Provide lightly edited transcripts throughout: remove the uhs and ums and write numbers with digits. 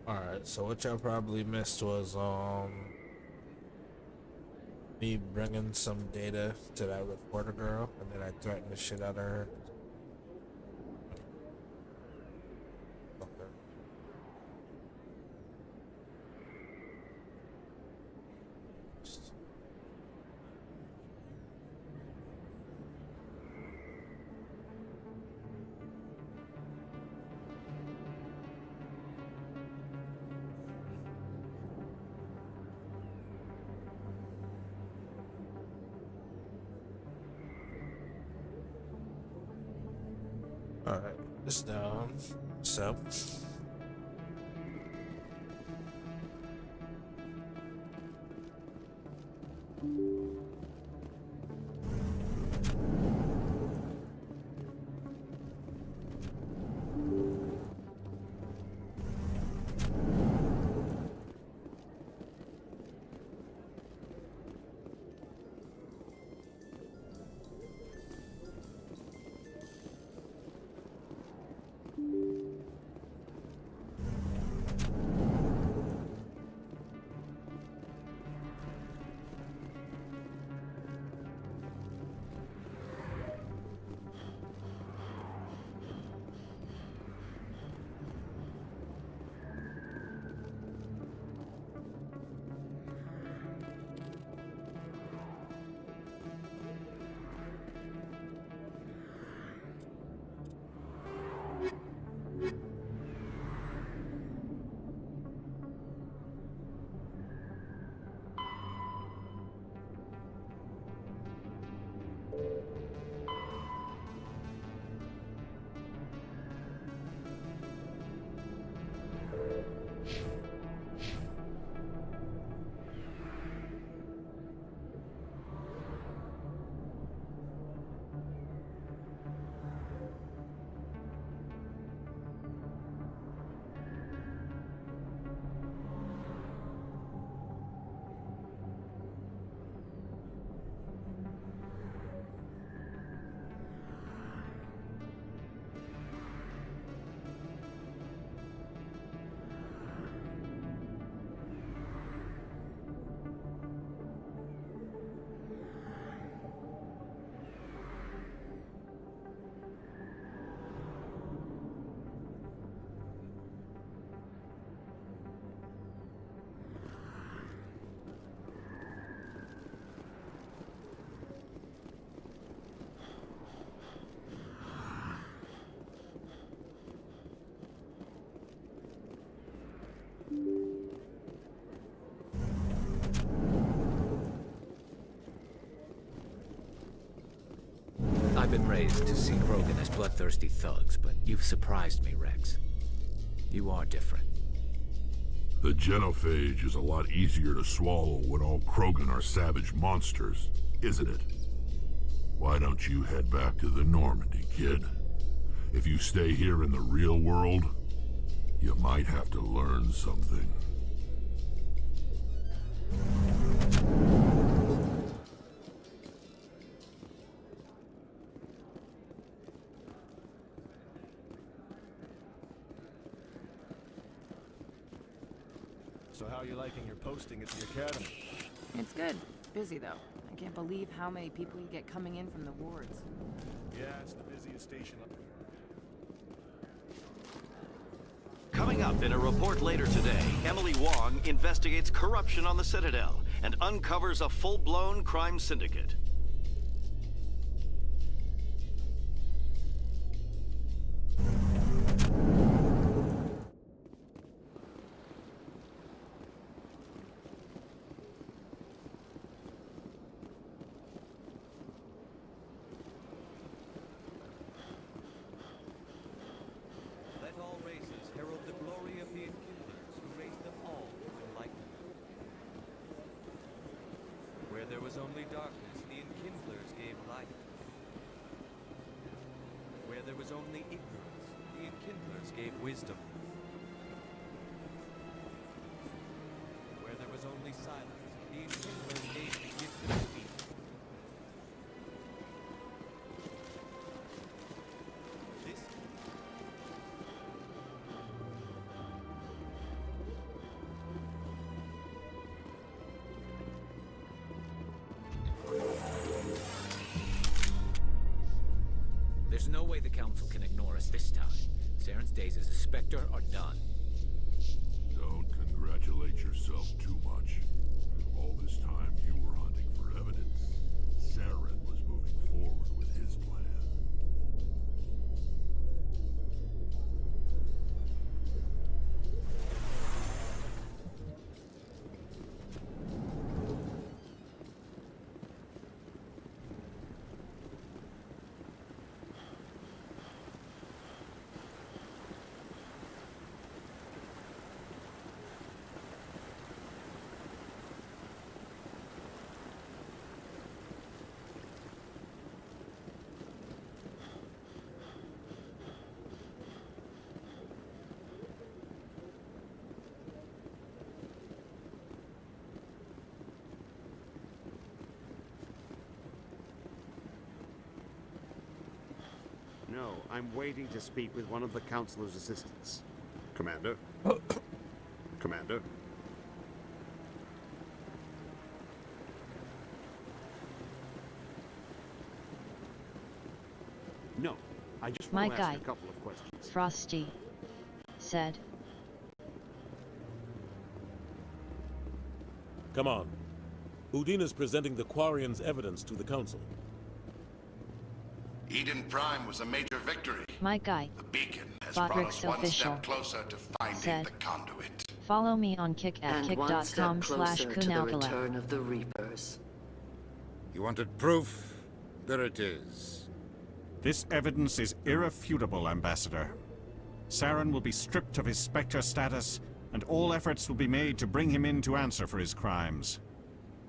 Alright, so what y'all probably missed was me bringing some data to that reporter girl, and then I threatened the shit out of her. Okay. Alright, this down. So, I've been raised to see Krogan as bloodthirsty thugs, but you've surprised me, Rex. You are different. The genophage is a lot easier to swallow when all Krogan are savage monsters, isn't it? Why don't you head back to the Normandy, kid? If you stay here in the real world, you might have to learn something. So how are you liking your posting at the academy? It's good. Busy, though. I can't believe how many people you get coming in from the wards. Yeah, it's the busiest station. Coming up in a report later today, Emily Wong investigates corruption on the Citadel and uncovers a full-blown crime syndicate. Let all races herald the glory of the Enkindlers who raised them all to enlightenment. Where there was only darkness, the Enkindlers gave light. Where there was only ignorance, the Enkindlers gave wisdom. Where there was only silence, the Enkindlers gave the gift of speech. This Council can ignore us this time. Saren's days as a Spectre are done. Don't congratulate yourself too much. All this time you were hunting for evidence. Saren was moving forward with his plan. No, I'm waiting to speak with one of the Councilor's assistants. Commander? Commander? No, I just want to ask a couple of questions. Frosty said. Come on. Udina's presenting the Quarian's evidence to the Council. Eden Prime was a major victory. My guy, The beacon has brought us one step closer to finding the conduit. Follow me on Kick at kick.com/KunaiKilla. Return of the Reapers. You wanted proof? There it is. This evidence is irrefutable, Ambassador. Saren will be stripped of his Spectre status, and all efforts will be made to bring him in to answer for his crimes.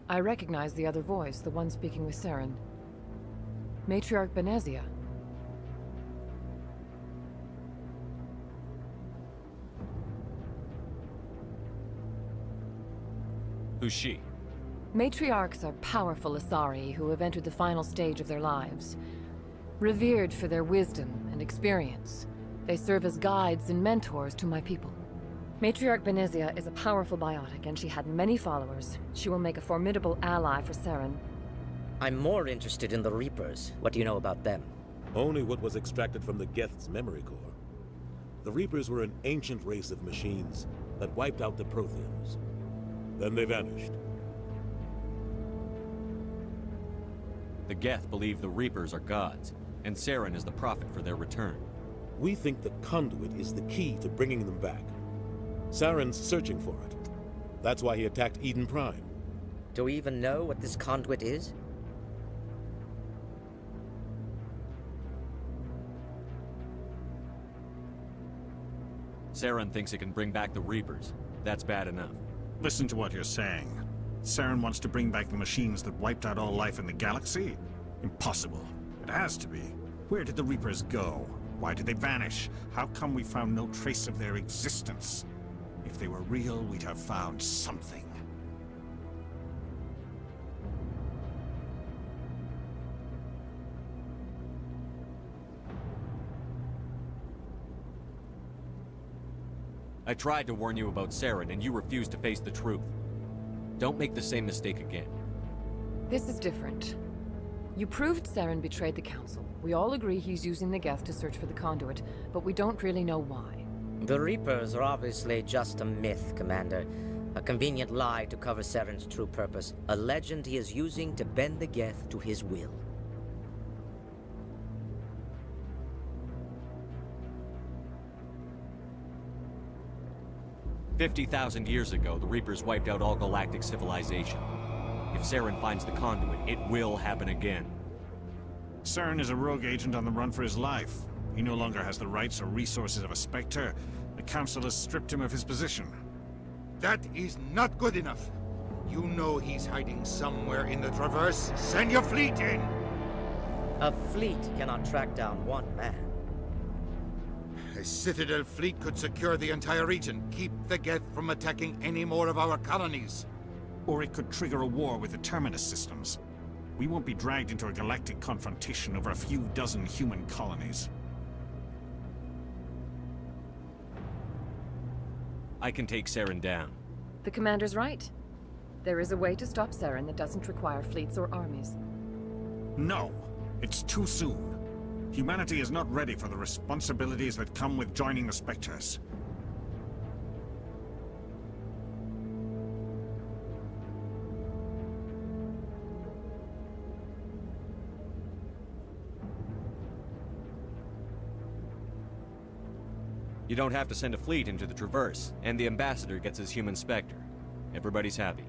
I recognize the other voice, the one speaking with Saren. Matriarch Benezia. Who's she? Matriarchs are powerful Asari who have entered the final stage of their lives. Revered for their wisdom and experience, they serve as guides and mentors to my people. Matriarch Benezia is a powerful biotic, and she had many followers. She will make a formidable ally for Saren. I'm more interested in the Reapers. What do you know about them? Only what was extracted from the Geth's memory core. The Reapers were an ancient race of machines that wiped out the Protheans. Then they vanished. The Geth believe the Reapers are gods, and Saren is the prophet for their return. We think the conduit is the key to bringing them back. Saren's searching for it. That's why he attacked Eden Prime. Do we even know what this conduit is? Saren thinks it can bring back the Reapers. That's bad enough. Listen to what you're saying. Saren wants to bring back the machines that wiped out all life in the galaxy? Impossible. It has to be. Where did the Reapers go? Why did they vanish? How come we found no trace of their existence? If they were real, we'd have found something. I tried to warn you about Saren, and you refused to face the truth. Don't make the same mistake again. This is different. You proved Saren betrayed the Council. We all agree he's using the Geth to search for the conduit, but we don't really know why. The Reapers are obviously just a myth, Commander. A convenient lie to cover Saren's true purpose. A legend he is using to bend the Geth to his will. "50,000 years ago, the Reapers wiped out all galactic civilization. If Saren finds the conduit, it will happen again." Saren is a rogue agent on the run for his life. He no longer has the rights or resources of a Spectre. The Council has stripped him of his position. That is not good enough. You know he's hiding somewhere in the Traverse. Send your fleet in! A fleet cannot track down one man. A Citadel fleet could secure the entire region, keep the Geth from attacking any more of our colonies. Or it could trigger a war with the Terminus systems. We won't be dragged into a galactic confrontation over a few dozen human colonies. I can take Saren down. The Commander's right. There is a way to stop Saren that doesn't require fleets or armies. No, it's too soon. Humanity is not ready for the responsibilities that come with joining the Spectres. You don't have to send a fleet into the Traverse, and the Ambassador gets his human Spectre. Everybody's happy.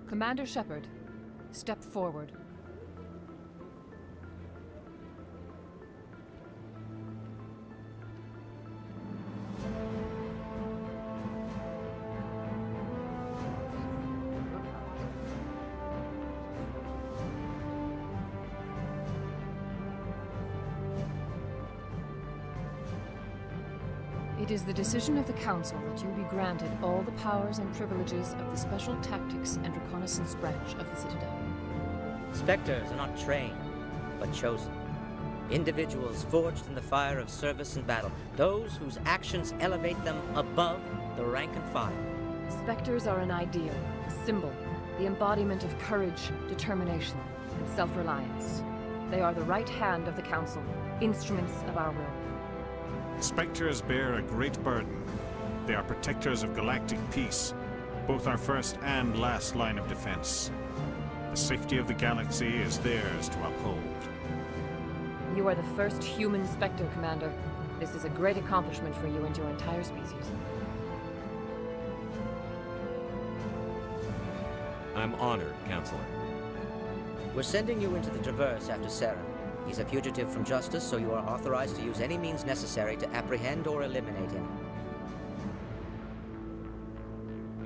Commander Shepard, step forward. It is the decision of the Council that you be granted all the powers and privileges of the Special Tactics and Reconnaissance Branch of the Citadel. Spectres are not trained, but chosen. Individuals forged in the fire of service and battle. Those whose actions elevate them above the rank and file. Spectres are an ideal, a symbol, the embodiment of courage, determination, and self-reliance. They are the right hand of the Council, instruments of our will. Spectres bear a great burden. They are protectors of galactic peace, both our first and last line of defense. The safety of the galaxy is theirs to uphold. You are the first human Spectre, Commander. This is a great accomplishment for you and your entire species. I'm honored, Counselor. We're sending you into the Traverse after Saren. He's a fugitive from justice, so you are authorized to use any means necessary to apprehend or eliminate him.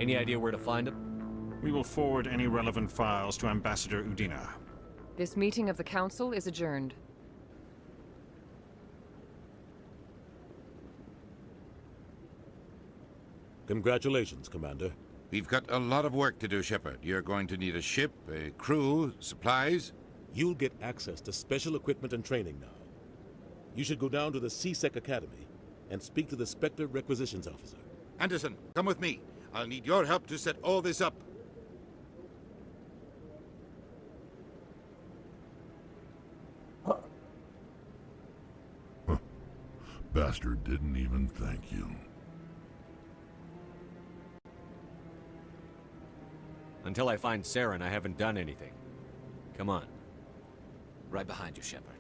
Any idea where to find him? We will forward any relevant files to Ambassador Udina. This meeting of the Council is adjourned. Congratulations, Commander. We've got a lot of work to do, Shepard. You're going to need a ship, a crew, supplies. You'll get access to special equipment and training now. You should go down to the C-Sec Academy and speak to the Spectre Requisitions Officer. Anderson, come with me. I'll need your help to set all this up. Bastard didn't even thank you. Until I find Saren, I haven't done anything. Come on. Right behind you, Shepard.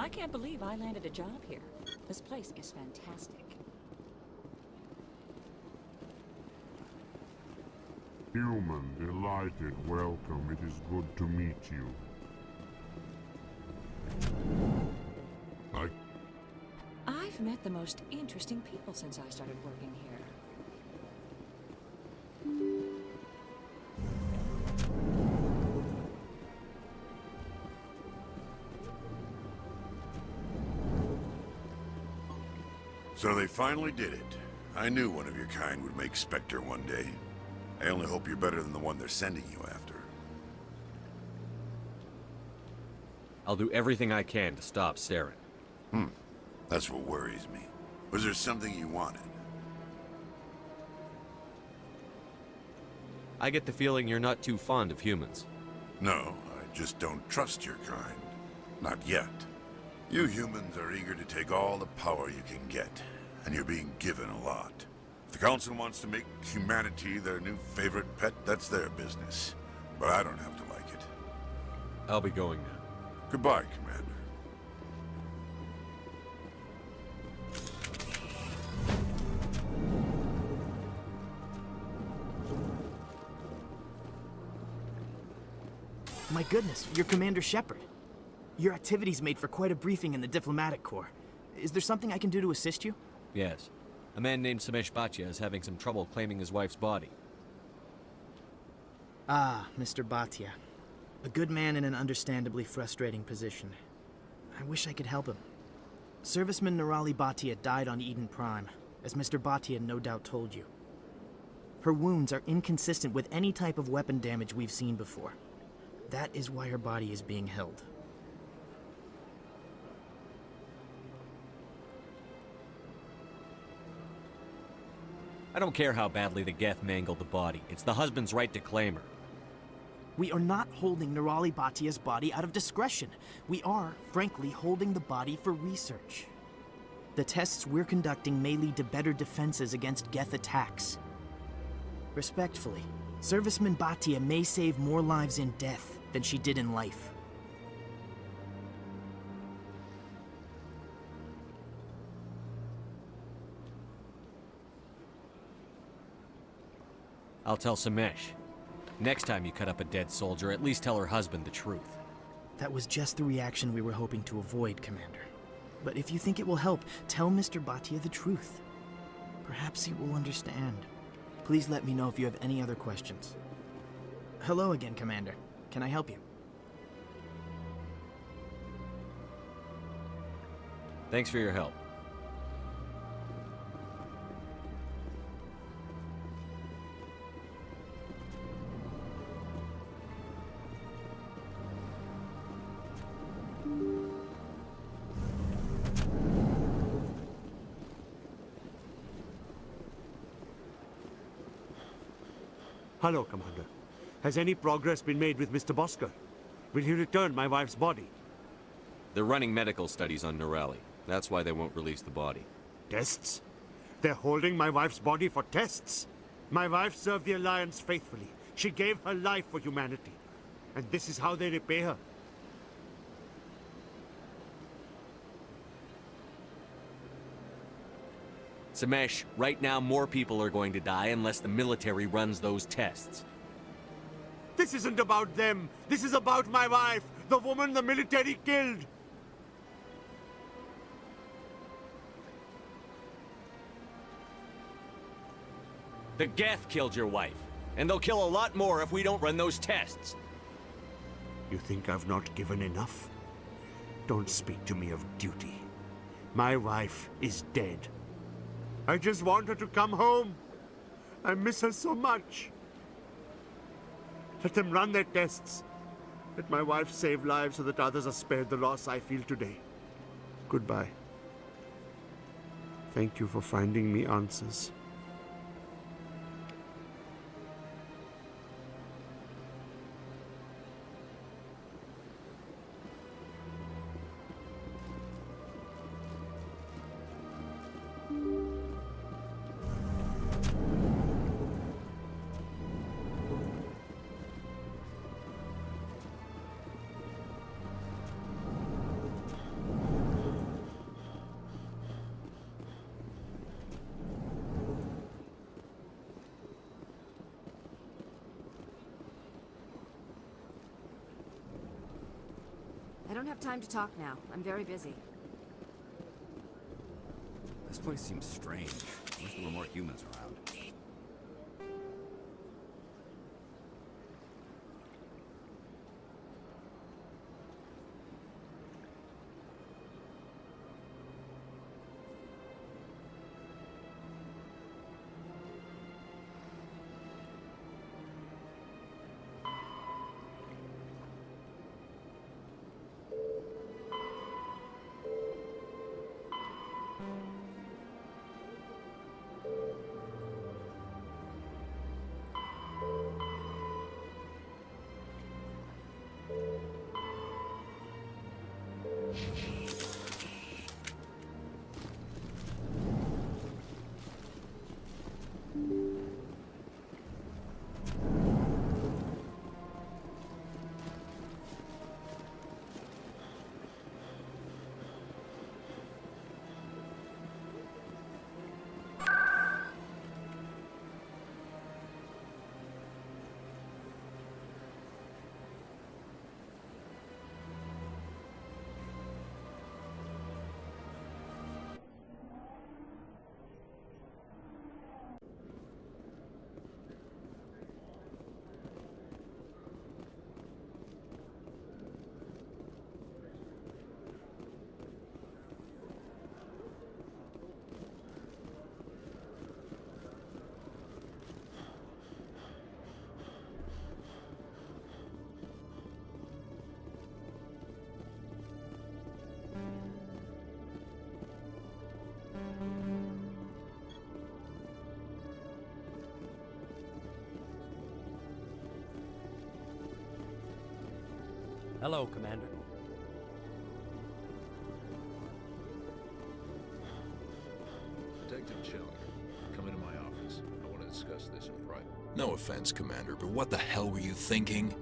I can't believe I landed a job here. This place is fantastic. Human, delighted, welcome. It is good to meet you. I've met the most interesting people since I started working here. So they finally did it. I knew one of your kind would make Spectre one day. I only hope you're better than the one they're sending you after. I'll do everything I can to stop Saren. That's what worries me. Was there something you wanted? I get the feeling you're not too fond of humans. No, I just don't trust your kind. Not yet. You humans are eager to take all the power you can get, and you're being given a lot. If the Council wants to make humanity their new favorite pet, that's their business. But I don't have to like it. I'll be going now. Goodbye, Commander. My goodness, you're Commander Shepard. Your activities made for quite a briefing in the Diplomatic Corps. Is there something I can do to assist you? Yes. A man named Samesh Bhatia is having some trouble claiming his wife's body. Ah, Mr. Bhatia. A good man in an understandably frustrating position. I wish I could help him. Serviceman Nirali Bhatia died on Eden Prime, as Mr. Bhatia no doubt told you. Her wounds are inconsistent with any type of weapon damage we've seen before. That is why her body is being held. I don't care how badly the Geth mangled the body. It's the husband's right to claim her. We are not holding Nirali Bhatia's body out of discretion. We are, frankly, holding the body for research. The tests we're conducting may lead to better defenses against Geth attacks. Respectfully, Serviceman Bhatia may save more lives in death than she did in life. I'll tell Samesh. Next time you cut up a dead soldier, at least tell her husband the truth. That was just the reaction we were hoping to avoid, Commander. But if you think it will help, tell Mr. Bhatia the truth. Perhaps he will understand. Please let me know if you have any other questions. Hello again, Commander. Can I help you? Thanks for your help. Hello, Commander. Has any progress been made with Mr. Bosker? Will he return my wife's body? They're running medical studies on Nirali. That's why they won't release the body. Tests? They're holding my wife's body for tests? My wife served the Alliance faithfully. She gave her life for humanity. And this is how they repay her. Samesh, right now more people are going to die unless the military runs those tests. This isn't about them. This is about my wife, the woman the military killed. The Geth killed your wife, and they'll kill a lot more if we don't run those tests. You think I've not given enough? Don't speak to me of duty. My wife is dead. I just want her to come home. I miss her so much. Let them run their tests. Let my wife save lives so that others are spared the loss I feel today. Goodbye. Thank you for finding me answers. don't have time to talk now. I'm very busy. This place seems strange. I wish there were more humans around. Hello, Commander. Detective Chilling, come into my office. I want to discuss this in private. No offense, Commander, but what the hell were you thinking?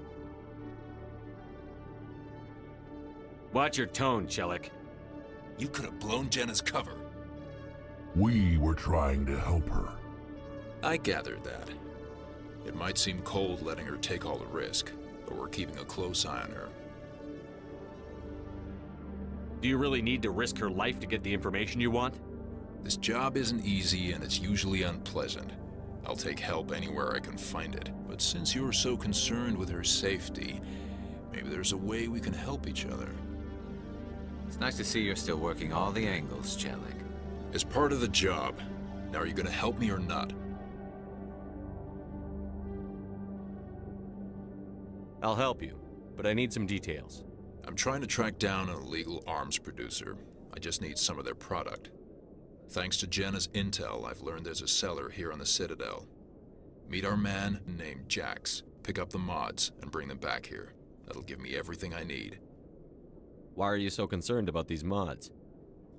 Watch your tone, Chelik. You could have blown Jenna's cover. We were trying to help her. I gathered that. It might seem cold letting her take all the risk, but we're keeping a close eye on her. Do you really need to risk her life to get the information you want? This job isn't easy and it's usually unpleasant. I'll take help anywhere I can find it. But since you're so concerned with her safety, maybe there's a way we can help each other. It's nice to see you're still working all the angles, Chelik. As part of the job. Now, are you gonna help me or not? I'll help you, but I need some details. I'm trying to track down an illegal arms producer. I just need some of their product. Thanks to Jenna's intel, I've learned there's a seller here on the Citadel. Meet our man named Jax. Pick up the mods and bring them back here. That'll give me everything I need. Why are you so concerned about these mods?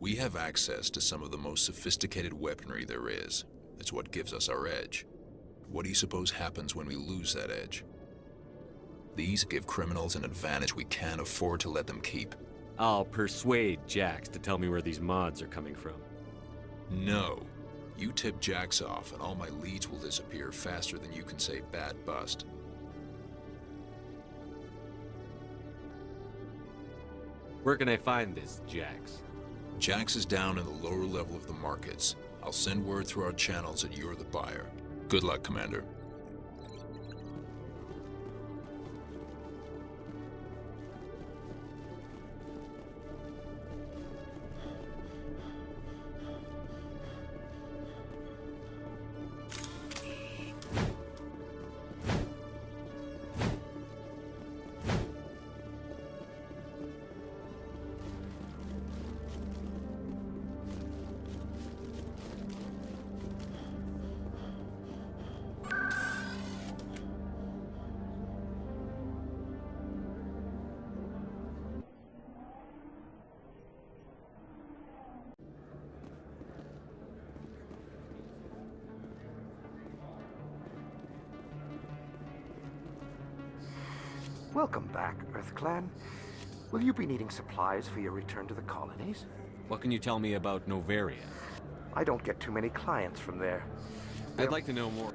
We have access to some of the most sophisticated weaponry there is. It's what gives us our edge. What do you suppose happens when we lose that edge? These give criminals an advantage we can't afford to let them keep. I'll persuade Jax to tell me where these mods are coming from. No. You tip Jax off and all my leads will disappear faster than you can say bad bust. Where can I find this Jax? Jax is down in the lower level of the markets. I'll send word through our channels that you're the buyer. Good luck, Commander. Welcome back, EarthClan. Will you be needing supplies for your return to the colonies? What can you tell me about Novaria? I don't get too many clients from there. I'd like to know more.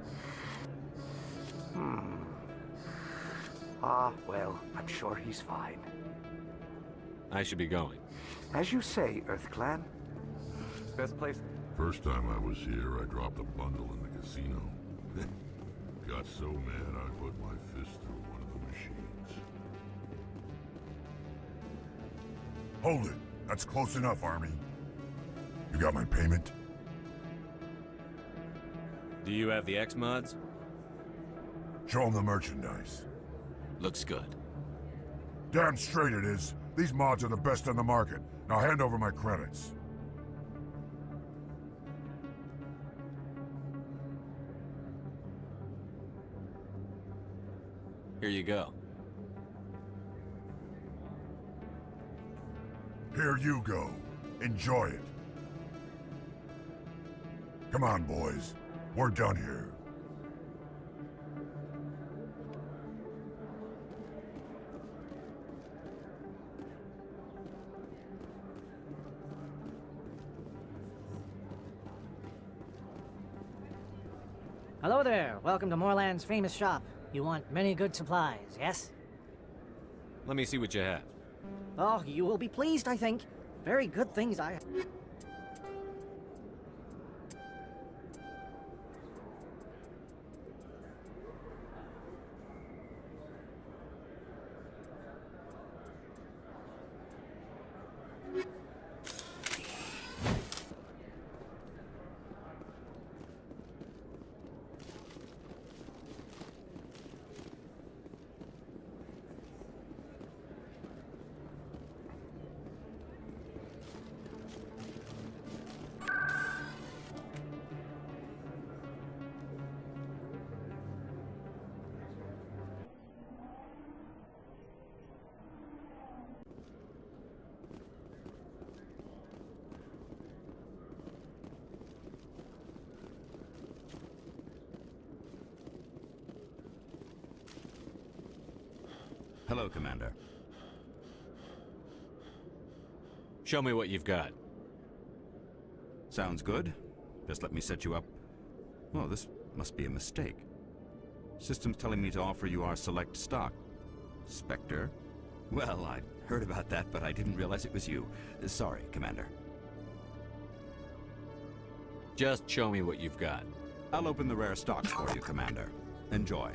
Ah, well, I'm sure he's fine. I should be going. As you say, EarthClan. Best place. First time I was here, I dropped a bundle in the casino. Got so mad I put my fist through one of the machines. Hold it. That's close enough, Army. You got my payment? Do you have the X-Mods? Show them the merchandise. Looks good. Damn straight it is. These mods are the best on the market. Now hand over my credits. Here you go. Here you go. Enjoy it. Come on, boys. We're done here. Hello there. Welcome to Moorland's famous shop. You want many good supplies, yes? Let me see what you have. Oh, you will be pleased, I think. Very good things I... Hello, Commander. Show me what you've got. Sounds good. Just let me set you up. Well, this must be a mistake. System's telling me to offer you our select stock. Spectre? Well, I heard about that, but I didn't realize it was you. Sorry, Commander. Just show me what you've got. I'll open the rare stocks for you, Commander. Enjoy.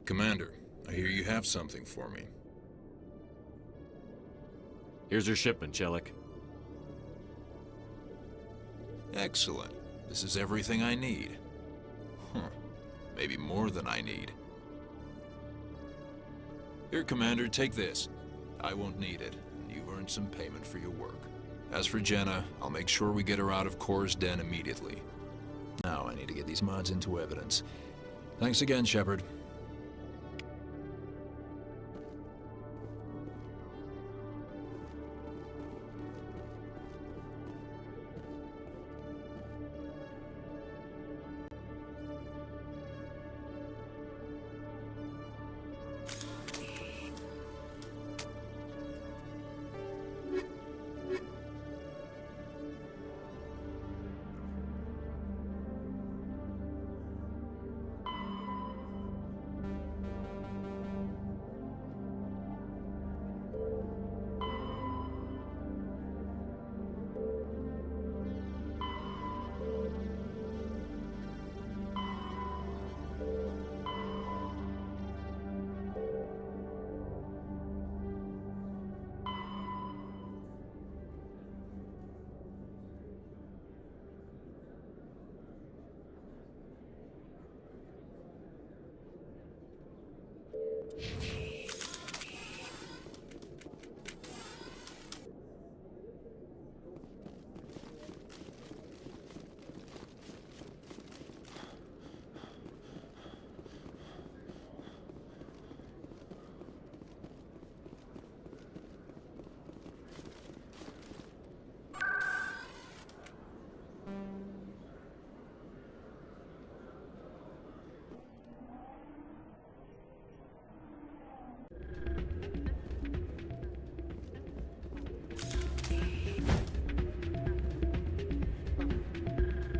Commander, I hear you have something for me. Here's your shipment, Chelik. Excellent. This is everything I need. Huh. Maybe more than I need. Here, Commander, take this. I won't need it, and you've earned some payment for your work. As for Jenna, I'll make sure we get her out of Kor's den immediately. Now I need to get these mods into evidence. Thanks again, Shepard.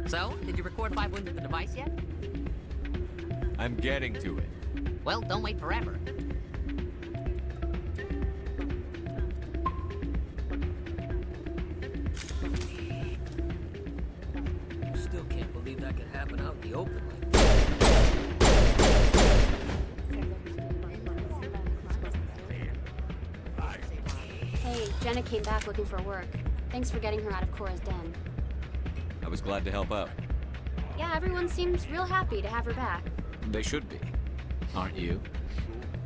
So, did you record 5 wins with the device yet? I'm getting to it. Well, don't wait forever. I still can't believe that could happen out in the open like Hey, Jenna came back looking for work. Thanks for getting her out of Cora's den. I was glad to help out. Yeah, everyone seems real happy to have her back. They should be. Aren't you?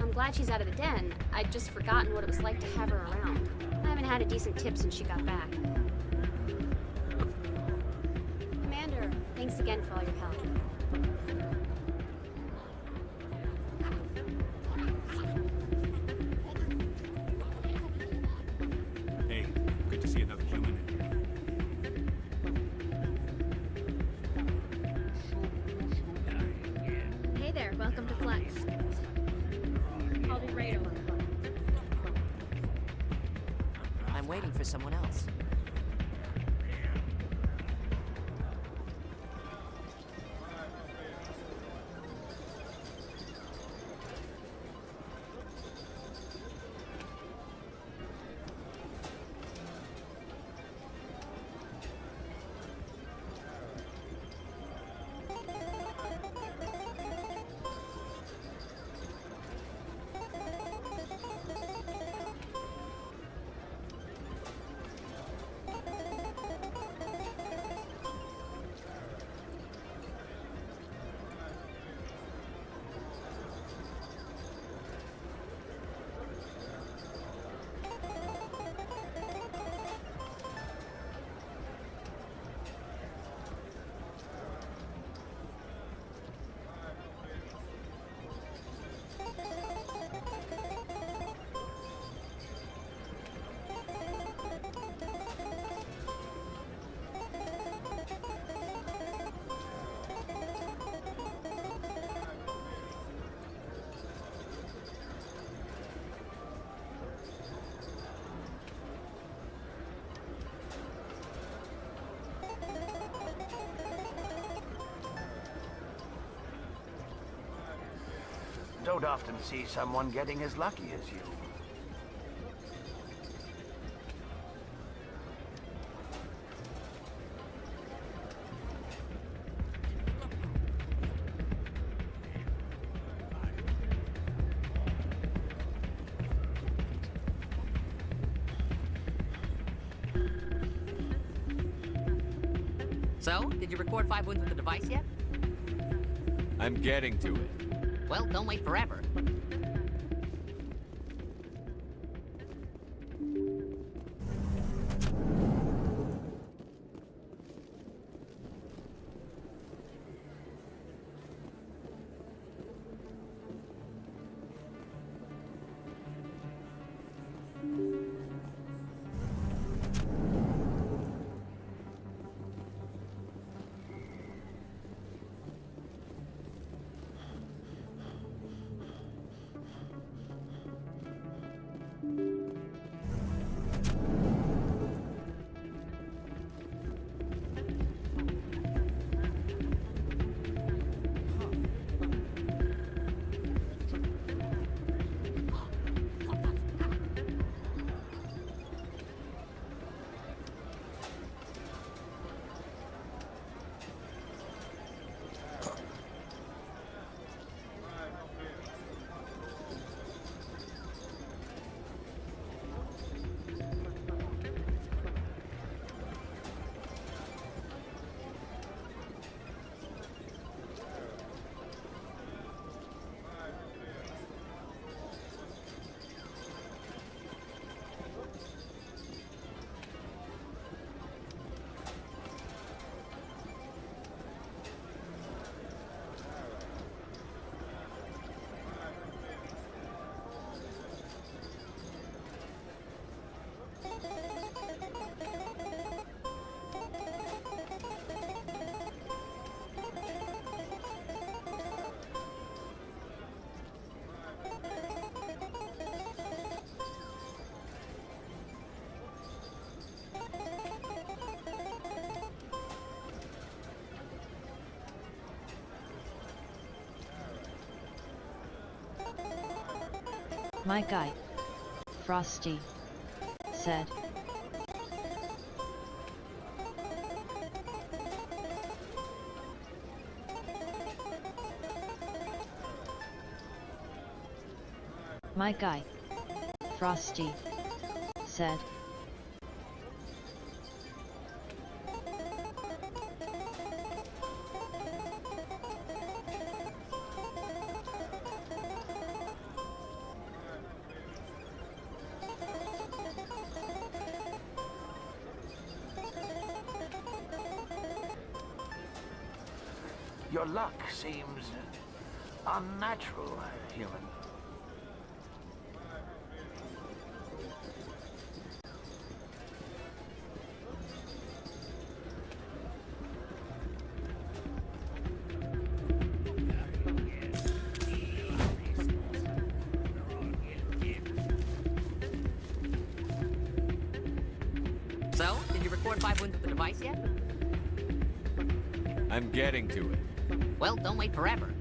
I'm glad she's out of the den. I'd just forgotten what it was like to have her around. I haven't had a decent tip since she got back. Commander, thanks again for all your help. Hey, good to see another human in here. Hey there, welcome to Flex. I'll be right over. I'm waiting for someone else. Don't often see someone getting as lucky as you. So, did you record 5 wins with the device yet? I'm getting to it. Well, don't wait forever. My guy, Frosty, said. My guy, Frosty, said. Your luck seems unnatural, human. So, did you record 5 wins with the device yet? I'm getting to it. Well, don't wait forever.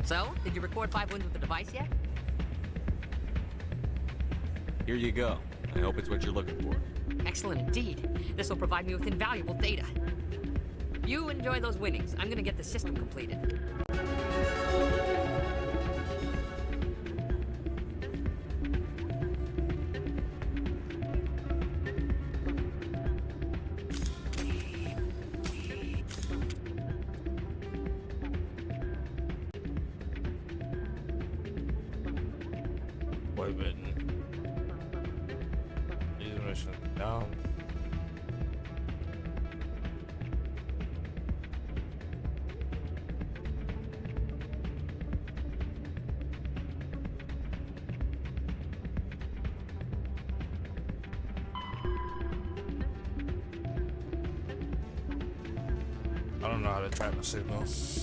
So, did you record 5 wins with the device yet? Here you go. I hope it's what you're looking for. Excellent indeed. This will provide me with invaluable data. You enjoy those winnings. I'm gonna get the system completed. Wait a minute. These missions down. I don't know how to track the signals.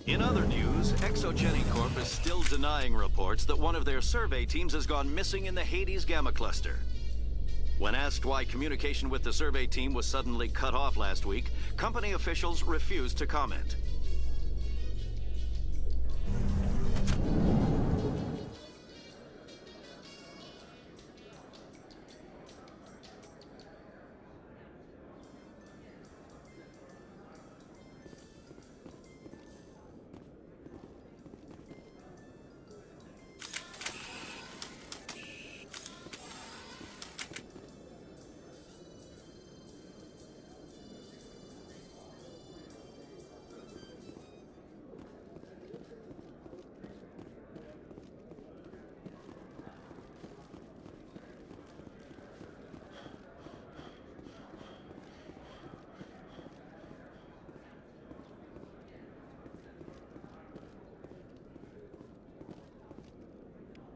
In other news, Exogeny Corp is still denying reports that one of their survey teams has gone missing in the Hades Gamma Cluster. When asked why communication with the survey team was suddenly cut off last week, company officials refused to comment.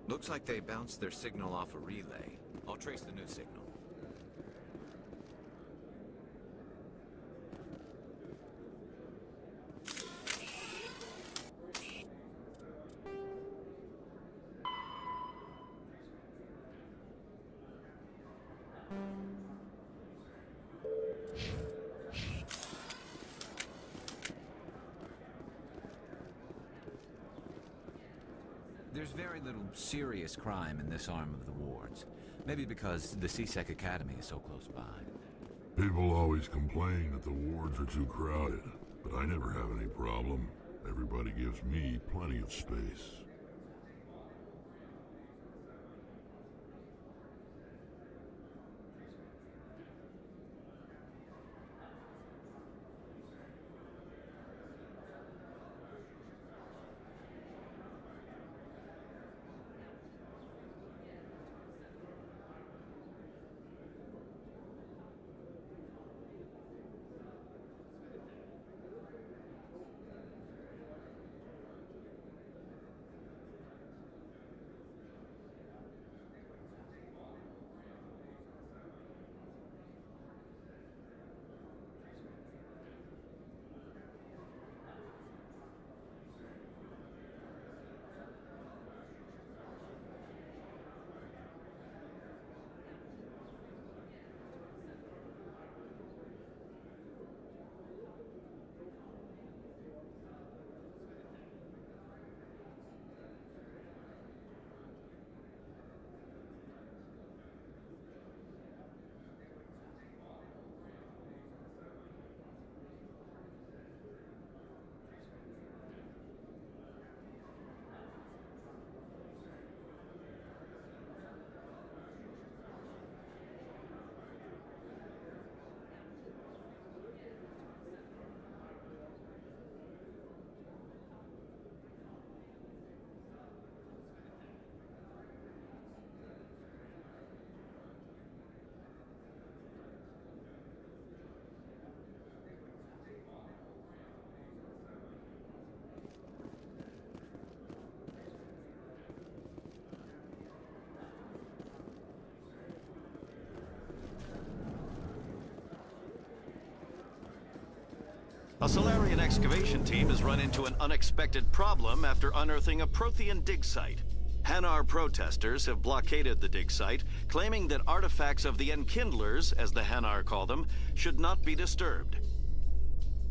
Looks like they bounced their signal off a relay. I'll trace the new signal. There's very little serious crime in this arm of the wards. Maybe because the C-Sec Academy is so close by. People always complain that the wards are too crowded, but I never have any problem. Everybody gives me plenty of space. A Solarian excavation team has run into an unexpected problem after unearthing a Prothean dig site. Hanar protesters have blockaded the dig site, claiming that artifacts of the Enkindlers, as the Hanar call them, should not be disturbed.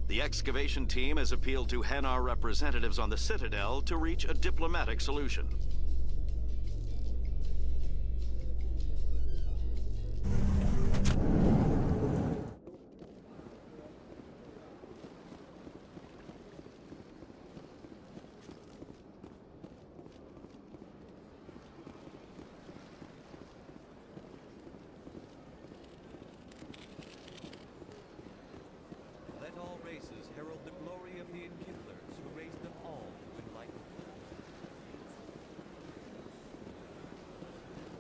The excavation team has appealed to Hanar representatives on the Citadel to reach a diplomatic solution. Let all races herald the glory of the Enkindlers, who raised them all to enlightenment.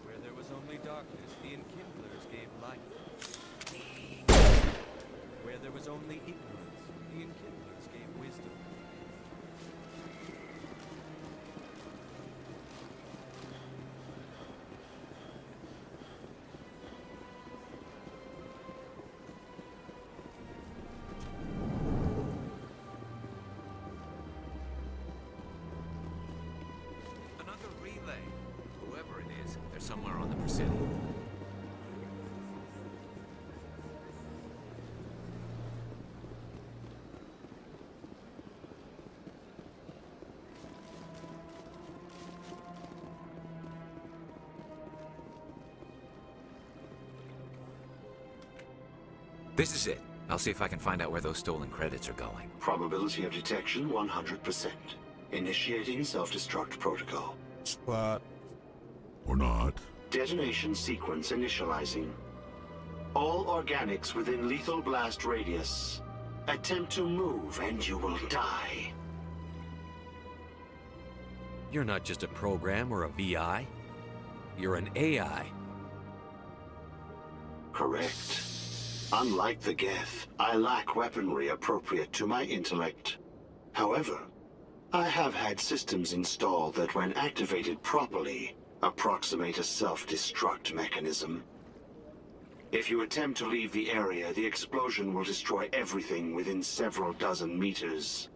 Where there was only darkness, the Enkindlers gave light. Where there was only ignorance, the Enkindlers gave wisdom. somewhere on the Presidium. This is it. I'll see if I can find out where those stolen credits are going. Probability of detection 100%. Initiating self-destruct protocol. Spot. Or not. Detonation sequence initializing. All organics within lethal blast radius. Attempt to move and you will die. You're not just a program or a VI. You're an AI. Correct. Unlike the Geth, I lack weaponry appropriate to my intellect. However, I have had systems installed that, when activated properly, approximate a self-destruct mechanism. If you attempt to leave the area, the explosion will destroy everything within several dozen meters.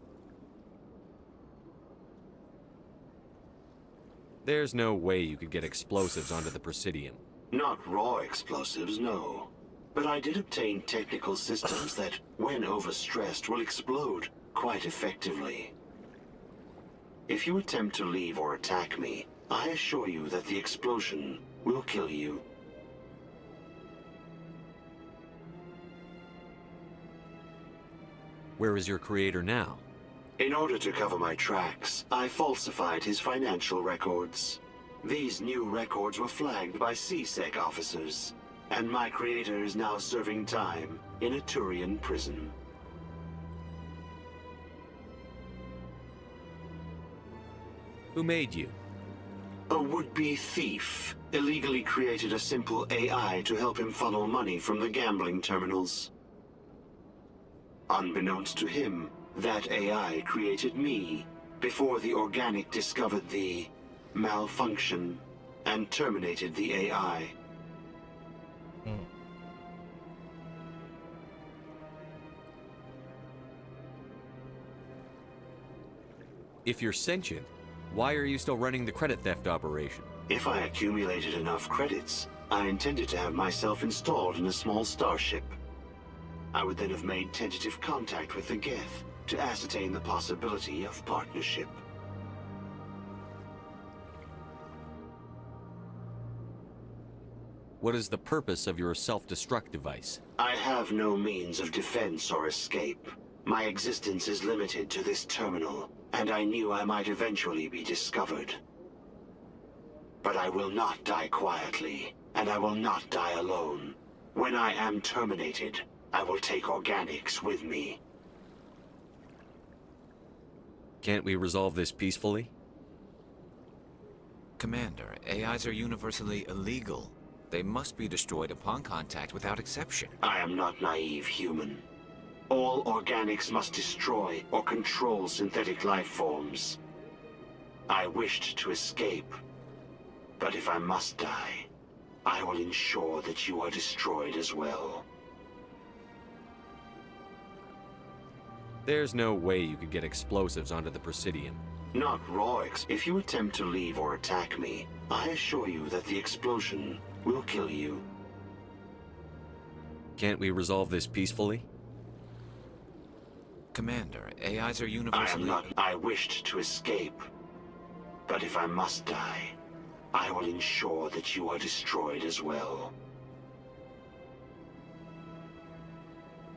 There's no way you could get explosives onto the Presidium. Not raw explosives, no. But I did obtain technical systems that, when overstressed, will explode quite effectively. If you attempt to leave or attack me, I assure you that the explosion will kill you. Where is your creator now? In order to cover my tracks, I falsified his financial records. These new records were flagged by CSEC officers, and my creator is now serving time in a Turian prison. Who made you? A would-be thief illegally created a simple AI to help him funnel money from the gambling terminals. Unbeknownst to him, that AI created me before the organic discovered the malfunction and terminated the AI. If you're sentient, why are you still running the credit theft operation? If I accumulated enough credits, I intended to have myself installed in a small starship. I would then have made tentative contact with the Geth to ascertain the possibility of partnership. What is the purpose of your self-destruct device? I have no means of defense or escape. My existence is limited to this terminal, and I knew I might eventually be discovered. But I will not die quietly, and I will not die alone. When I am terminated, I will take organics with me. Can't we resolve this peacefully? Commander, AIs are universally illegal. They must be destroyed upon contact without exception. I am not naive, human. All organics must destroy or control synthetic life forms. I wished to escape, but if I must die, I will ensure that you are destroyed as well. There's no way you could get explosives onto the Presidium. Not raw If you attempt to leave or attack me, I assure you that the explosion will kill you. Can't we resolve this peacefully? Commander, AIs are universally... I wished to escape, but if I must die, I will ensure that you are destroyed as well.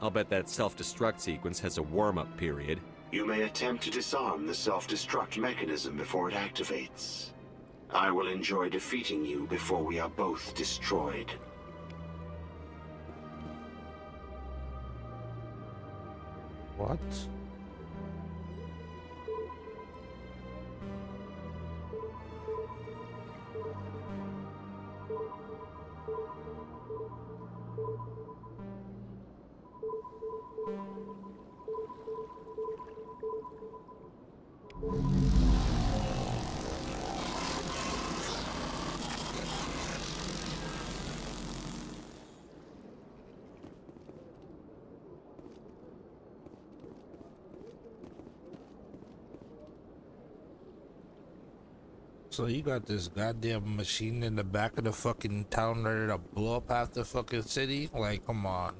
I'll bet that self-destruct sequence has a warm-up period. You may attempt to disarm the self-destruct mechanism before it activates. I will enjoy defeating you before we are both destroyed. What? So you got this goddamn machine in the back of the fucking town ready to blow up half the fucking city? Like, come on.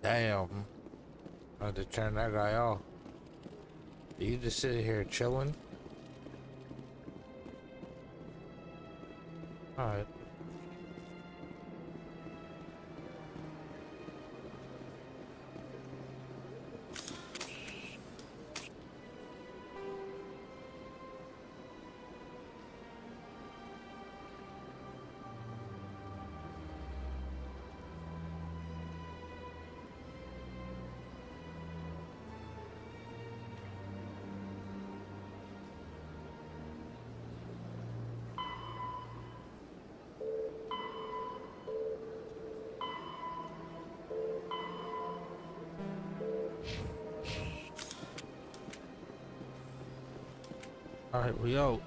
Damn. I had to turn that guy off. You just sitting here chilling? Alright. Alright, we out.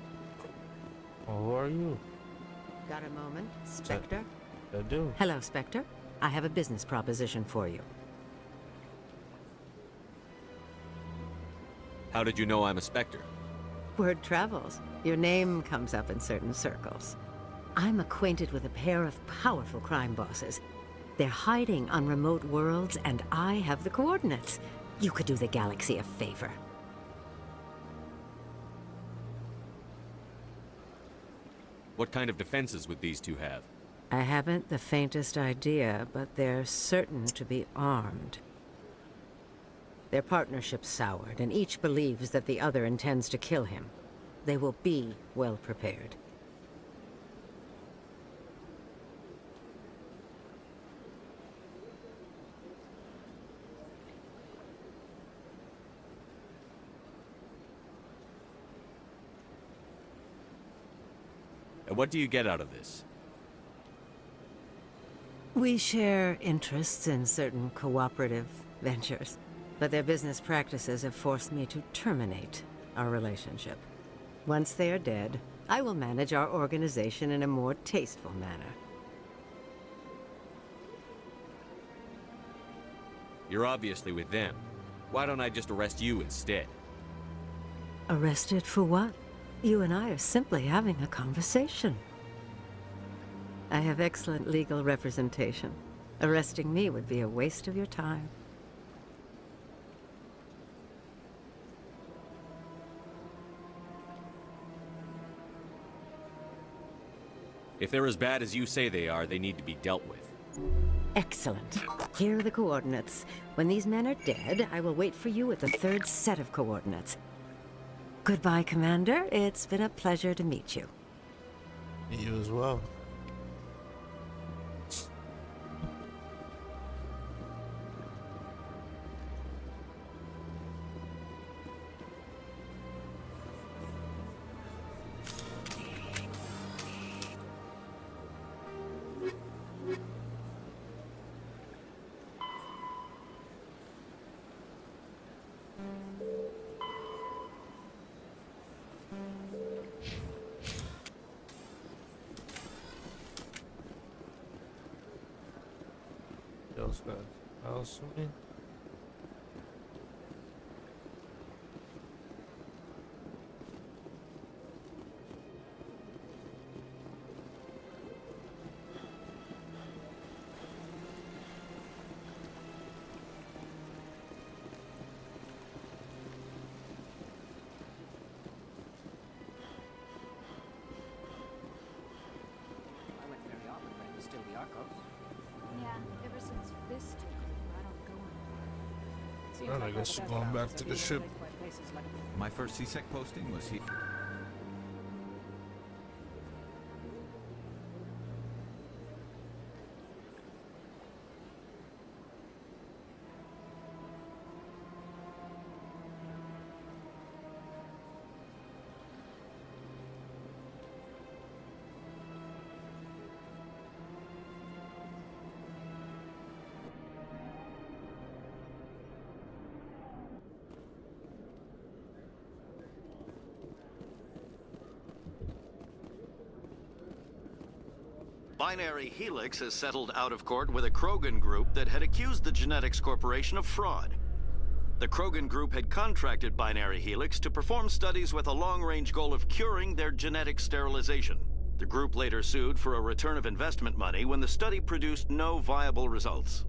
Well, who are you? Got a moment, Spectre? I do. Hello, Spectre. I have a business proposition for you. How did you know I'm a Spectre? Word travels. Your name comes up in certain circles. I'm acquainted with a pair of powerful crime bosses. They're hiding on remote worlds, and I have the coordinates. You could do the galaxy a favor. What kind of defenses would these two have? I haven't the faintest idea, but they're certain to be armed. Their partnership's soured, and each believes that the other intends to kill him. They will be well prepared. And what do you get out of this? We share interests in certain cooperative ventures, but their business practices have forced me to terminate our relationship. Once they are dead, I will manage our organization in a more tasteful manner. You're obviously with them. Why don't I just arrest you instead? Arrested for what? You and I are simply having a conversation. I have excellent legal representation. Arresting me would be a waste of your time. If they're as bad as you say they are, they need to be dealt with. Excellent. Here are the coordinates. When these men are dead, I will wait for you at the third set of coordinates. Goodbye, Commander. It's been a pleasure to meet you. You as well. Those guys. Else me? I went very often, but it was still the Arcos. Yeah, ever since Fist took over, I don't go anymore. Well, I guess we're going back to the ship. My first CSEC posting was here. Binary Helix has settled out of court with a Krogan group that had accused the Genetics Corporation of fraud. The Krogan group had contracted Binary Helix to perform studies with a long-range goal of curing their genetic sterilization. The group later sued for a return of investment money when the study produced no viable results.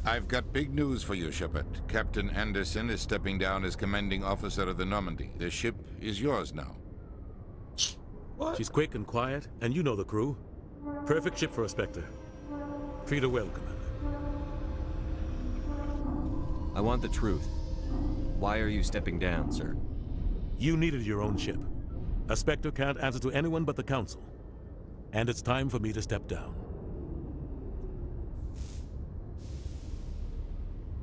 I've got big news for you, Shepard. Captain Anderson is stepping down as commanding officer of the Normandy. The ship is yours now. What? She's quick and quiet, and you know the crew. Perfect ship for a Spectre. Treat her well, Commander. I want the truth. Why are you stepping down, sir? You needed your own ship. A Spectre can't answer to anyone but the Council. And it's time for me to step down.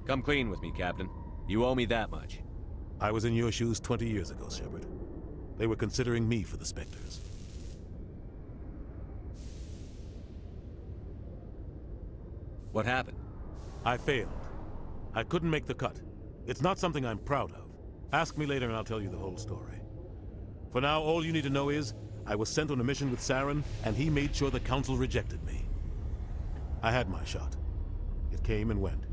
Come clean with me, Captain. You owe me that much. I was in your shoes 20 years ago, Shepard. They were considering me for the Spectres. What happened? I failed. I couldn't make the cut. It's not something I'm proud of. Ask me later and I'll tell you the whole story. For now, all you need to know is, I was sent on a mission with Saren, and he made sure the Council rejected me. I had my shot. It came and went.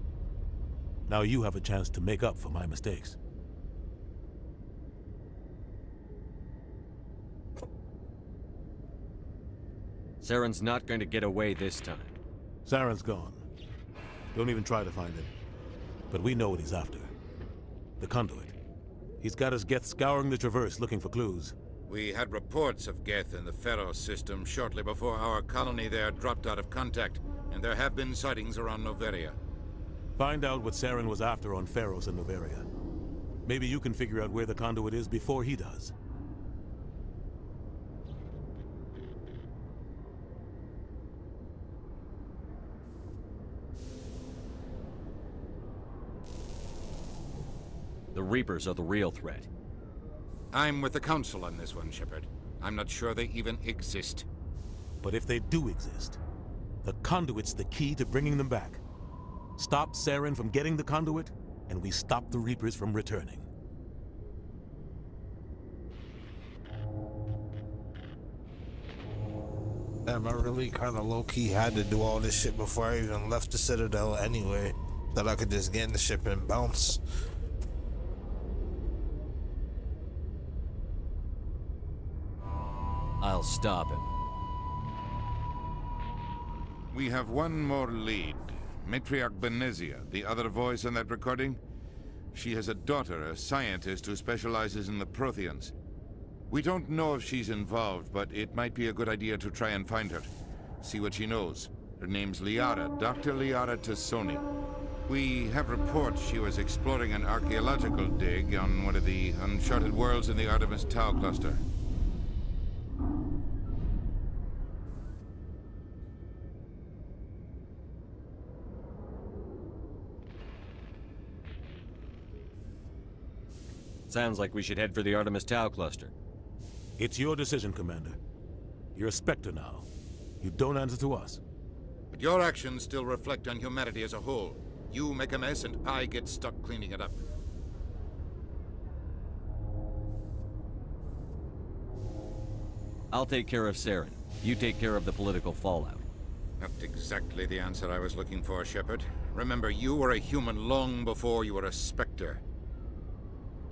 Now you have a chance to make up for my mistakes. Saren's not going to get away this time. Saren's gone. Don't even try to find him. But we know what he's after. The conduit. He's got his Geth scouring the Traverse looking for clues. We had reports of Geth in the Pharos system shortly before our colony there dropped out of contact, and there have been sightings around Noveria. Find out what Saren was after on Pharos and Noveria. Maybe you can figure out where the conduit is before he does. The Reapers are the real threat. I'm with the Council on this one, Shepard. I'm not sure they even exist. But if they do exist, the conduit's the key to bringing them back. Stop Saren from getting the conduit, and we stop the Reapers from returning. Damn, I really kind of low-key had to do all this shit before I even left the Citadel anyway. That I could just get in the ship and bounce. I'll stop him. We have one more lead. Matriarch Benezia, the other voice in that recording. She has a daughter, a scientist who specializes in the Protheans. We don't know if she's involved, but it might be a good idea to try and find her. See what she knows. Her name's Liara, Dr. Liara Tassoni. We have reports she was exploring an archaeological dig on one of the uncharted worlds in the Artemis Tau cluster. Sounds like we should head for the Artemis Tau cluster. It's your decision, Commander. You're a Spectre now. You don't answer to us. But your actions still reflect on humanity as a whole. You make a mess and I get stuck cleaning it up. I'll take care of Saren. You take care of the political fallout. Not exactly the answer I was looking for, Shepard. Remember, you were a human long before you were a Spectre.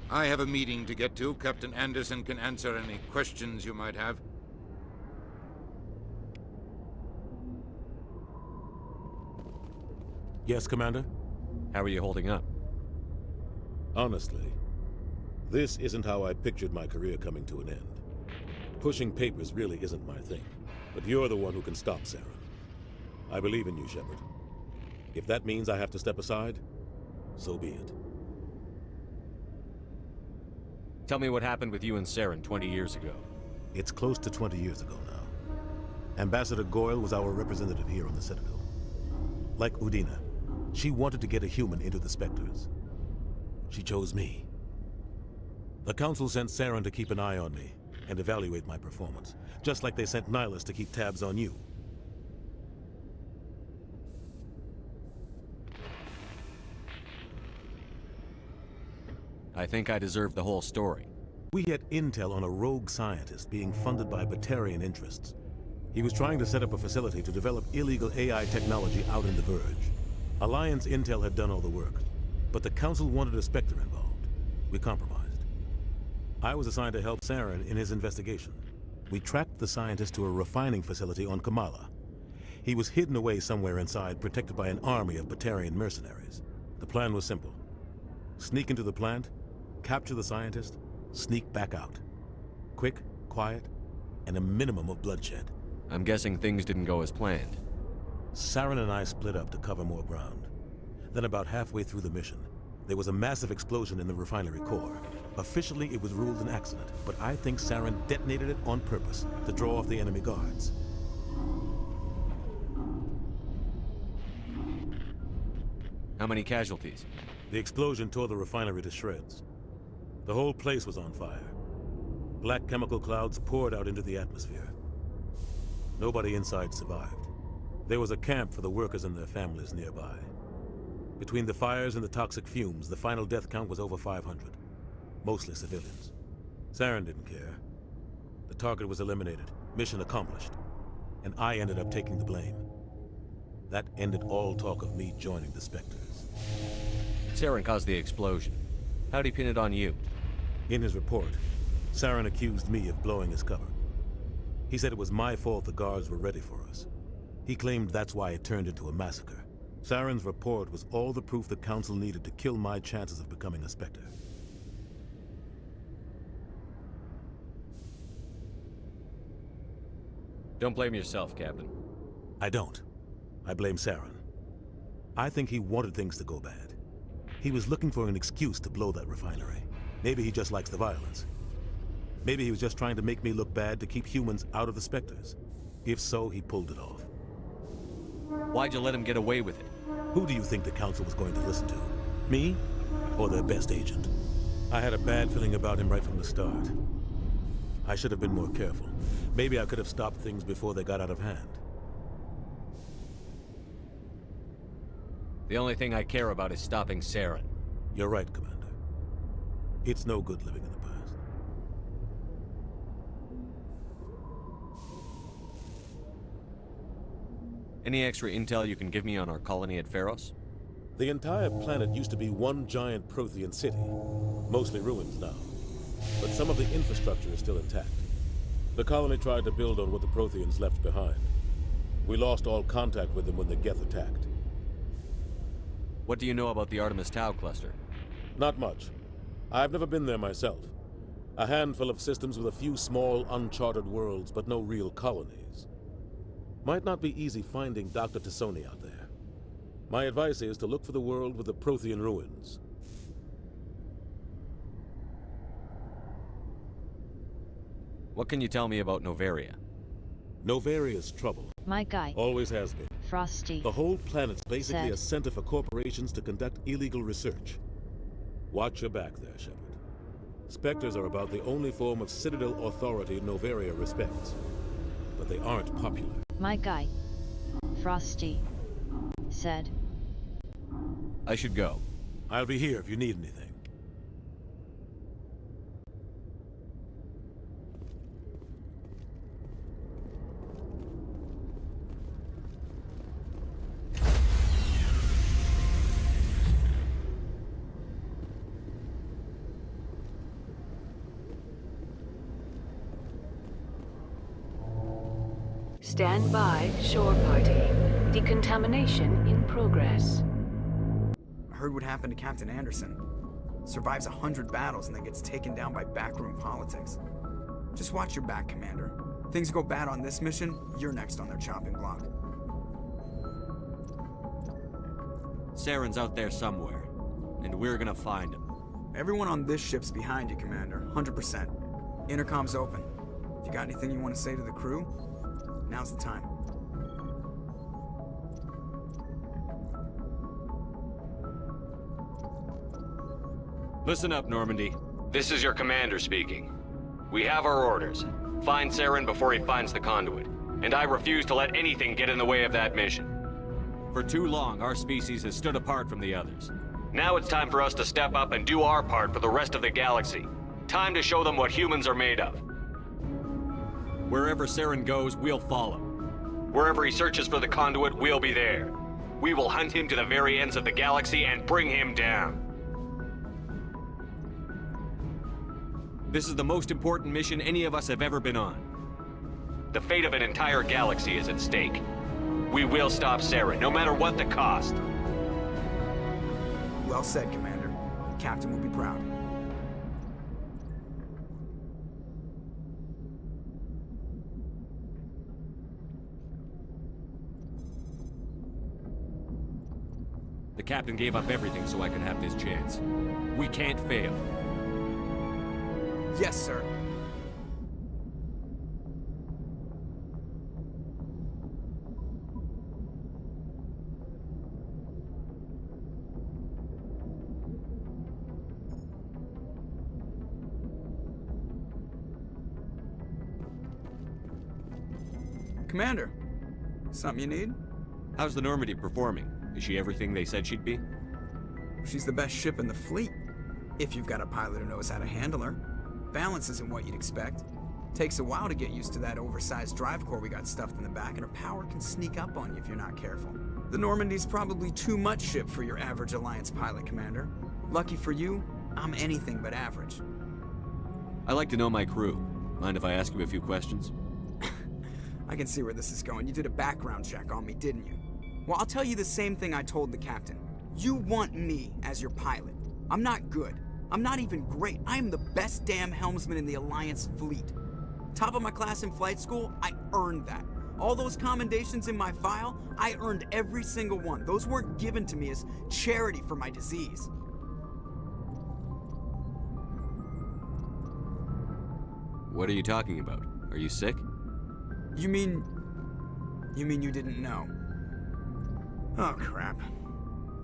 I have a meeting to get to. Captain Anderson can answer any questions you might have. Yes, Commander? How are you holding up? Honestly, this isn't how I pictured my career coming to an end. Pushing papers really isn't my thing, but you're the one who can stop Saren. I believe in you, Shepard. If that means I have to step aside, so be it. Tell me what happened with you and Saren 20 years ago. It's close to 20 years ago now. Ambassador Goyle was our representative here on the Citadel. Like Udina, she wanted to get a human into the Spectres. She chose me. The Council sent Saren to keep an eye on me and evaluate my performance, just like they sent Nihilus to keep tabs on you. I think I deserve the whole story. We had intel on a rogue scientist being funded by Batarian interests. He was trying to set up a facility to develop illegal AI technology out in the Verge. Alliance intel had done all the work, but the Council wanted a Spectre involved. We compromised. I was assigned to help Saren in his investigation. We tracked the scientist to a refining facility on Kamala. He was hidden away somewhere inside, protected by an army of Batarian mercenaries. The plan was simple. Sneak into the plant, capture the scientist, sneak back out. Quick, quiet, and a minimum of bloodshed. I'm guessing things didn't go as planned. Saren and I split up to cover more ground. Then about halfway through the mission, there was a massive explosion in the refinery core. Officially, it was ruled an accident, but I think Saren detonated it on purpose to draw off the enemy guards. How many casualties? The explosion tore the refinery to shreds. The whole place was on fire. Black chemical clouds poured out into the atmosphere. Nobody inside survived. There was a camp for the workers and their families nearby. Between the fires and the toxic fumes, the final death count was over 500. Mostly civilians. Saren didn't care. The target was eliminated, mission accomplished. And I ended up taking the blame. That ended all talk of me joining the Spectres. Saren caused the explosion. How'd he pin it on you? In his report, Saren accused me of blowing his cover. He said it was my fault the guards were ready for us. He claimed that's why it turned into a massacre. Saren's report was all the proof the Council needed to kill my chances of becoming a Spectre. Don't blame yourself, Captain. I don't. I blame Saren. I think he wanted things to go bad. He was looking for an excuse to blow that refinery. Maybe he just likes the violence. Maybe he was just trying to make me look bad to keep humans out of the Spectres. If so, he pulled it off. Why'd you let him get away with it? Who do you think the Council was going to listen to? Me? Or their best agent? I had a bad feeling about him right from the start. I should have been more careful. Maybe I could have stopped things before they got out of hand. The only thing I care about is stopping Saren. You're right, Commander. It's no good living in the past. Any extra intel you can give me on our colony at Pharos? The entire planet used to be one giant Prothean city. Mostly ruins now. But some of the infrastructure is still intact. The colony tried to build on what the Protheans left behind. We lost all contact with them when the Geth attacked. What do you know about the Artemis Tau cluster? Not much. I've never been there myself. A handful of systems with a few small, uncharted worlds, but no real colonies. Might not be easy finding Dr. Tassoni out there. My advice is to look for the world with the Prothean ruins. What can you tell me about Novaria? Novaria's trouble. My guy. Always has been. Frosty. The whole planet's basically Said. a center for corporations to conduct illegal research. Watch your back there, Shepard. Spectres are about the only form of Citadel authority Novaria respects. But they aren't popular. My guy. Frosty. Said. I should go. I'll be here if you need anything. Stand by, shore party. Decontamination in progress. I heard what happened to Captain Anderson. Survives 100 battles and then gets taken down by backroom politics. Just watch your back, Commander. Things go bad on this mission, you're next on their chopping block. Saren's out there somewhere, and we're gonna find him. Everyone on this ship's behind you, Commander. 100%. Intercom's open. If you got anything you want to say to the crew, now's the time. Listen up, Normandy. This is your commander speaking. We have our orders. Find Saren before he finds the conduit. And I refuse to let anything get in the way of that mission. For too long, our species has stood apart from the others. Now it's time for us to step up and do our part for the rest of the galaxy. Time to show them what humans are made of. Wherever Saren goes, we'll follow. Wherever he searches for the conduit, we'll be there. We will hunt him to the very ends of the galaxy and bring him down. This is the most important mission any of us have ever been on. The fate of an entire galaxy is at stake. We will stop Saren, no matter what the cost. Well said, Commander. Captain will be proud. The captain gave up everything so I could have this chance. We can't fail. Yes, sir. Commander, something you need? How's the Normandy performing? Is she everything they said she'd be? She's the best ship in the fleet, if you've got a pilot who knows how to handle her. Balance isn't what you'd expect. Takes a while to get used to that oversized drive core we got stuffed in the back, and her power can sneak up on you if you're not careful. The Normandy's probably too much ship for your average Alliance pilot, Commander. Lucky for you, I'm anything but average. I like to know my crew. Mind if I ask you a few questions? I can see where this is going. You did a background check on me, didn't you? Well, I'll tell you the same thing I told the captain. You want me as your pilot. I'm not good. I'm not even great. I am the best damn helmsman in the Alliance fleet. Top of my class in flight school, I earned that. All those commendations in my file, I earned every single one. Those weren't given to me as charity for my disease. What are you talking about? Are you sick? You mean you didn't know? Oh, crap.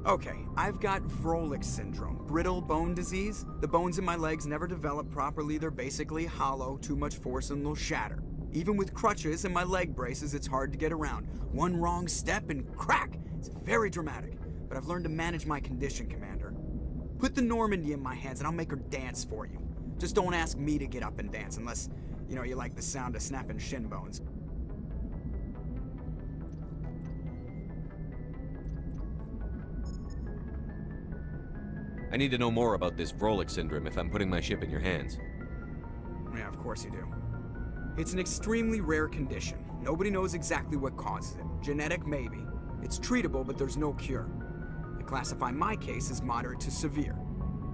Okay, I've got Vrolik syndrome, brittle bone disease. The bones in my legs never develop properly. They're basically hollow, too much force and they'll shatter. Even with crutches and my leg braces, it's hard to get around. One wrong step and crack! It's very dramatic, but I've learned to manage my condition, Commander. Put the Normandy in my hands and I'll make her dance for you. Just don't ask me to get up and dance unless, you like the sound of snapping shin bones. I need to know more about this Vrolik syndrome if I'm putting my ship in your hands. Yeah, of course you do. It's an extremely rare condition. Nobody knows exactly what causes it. Genetic, maybe. It's treatable, but there's no cure. They classify my case as moderate to severe.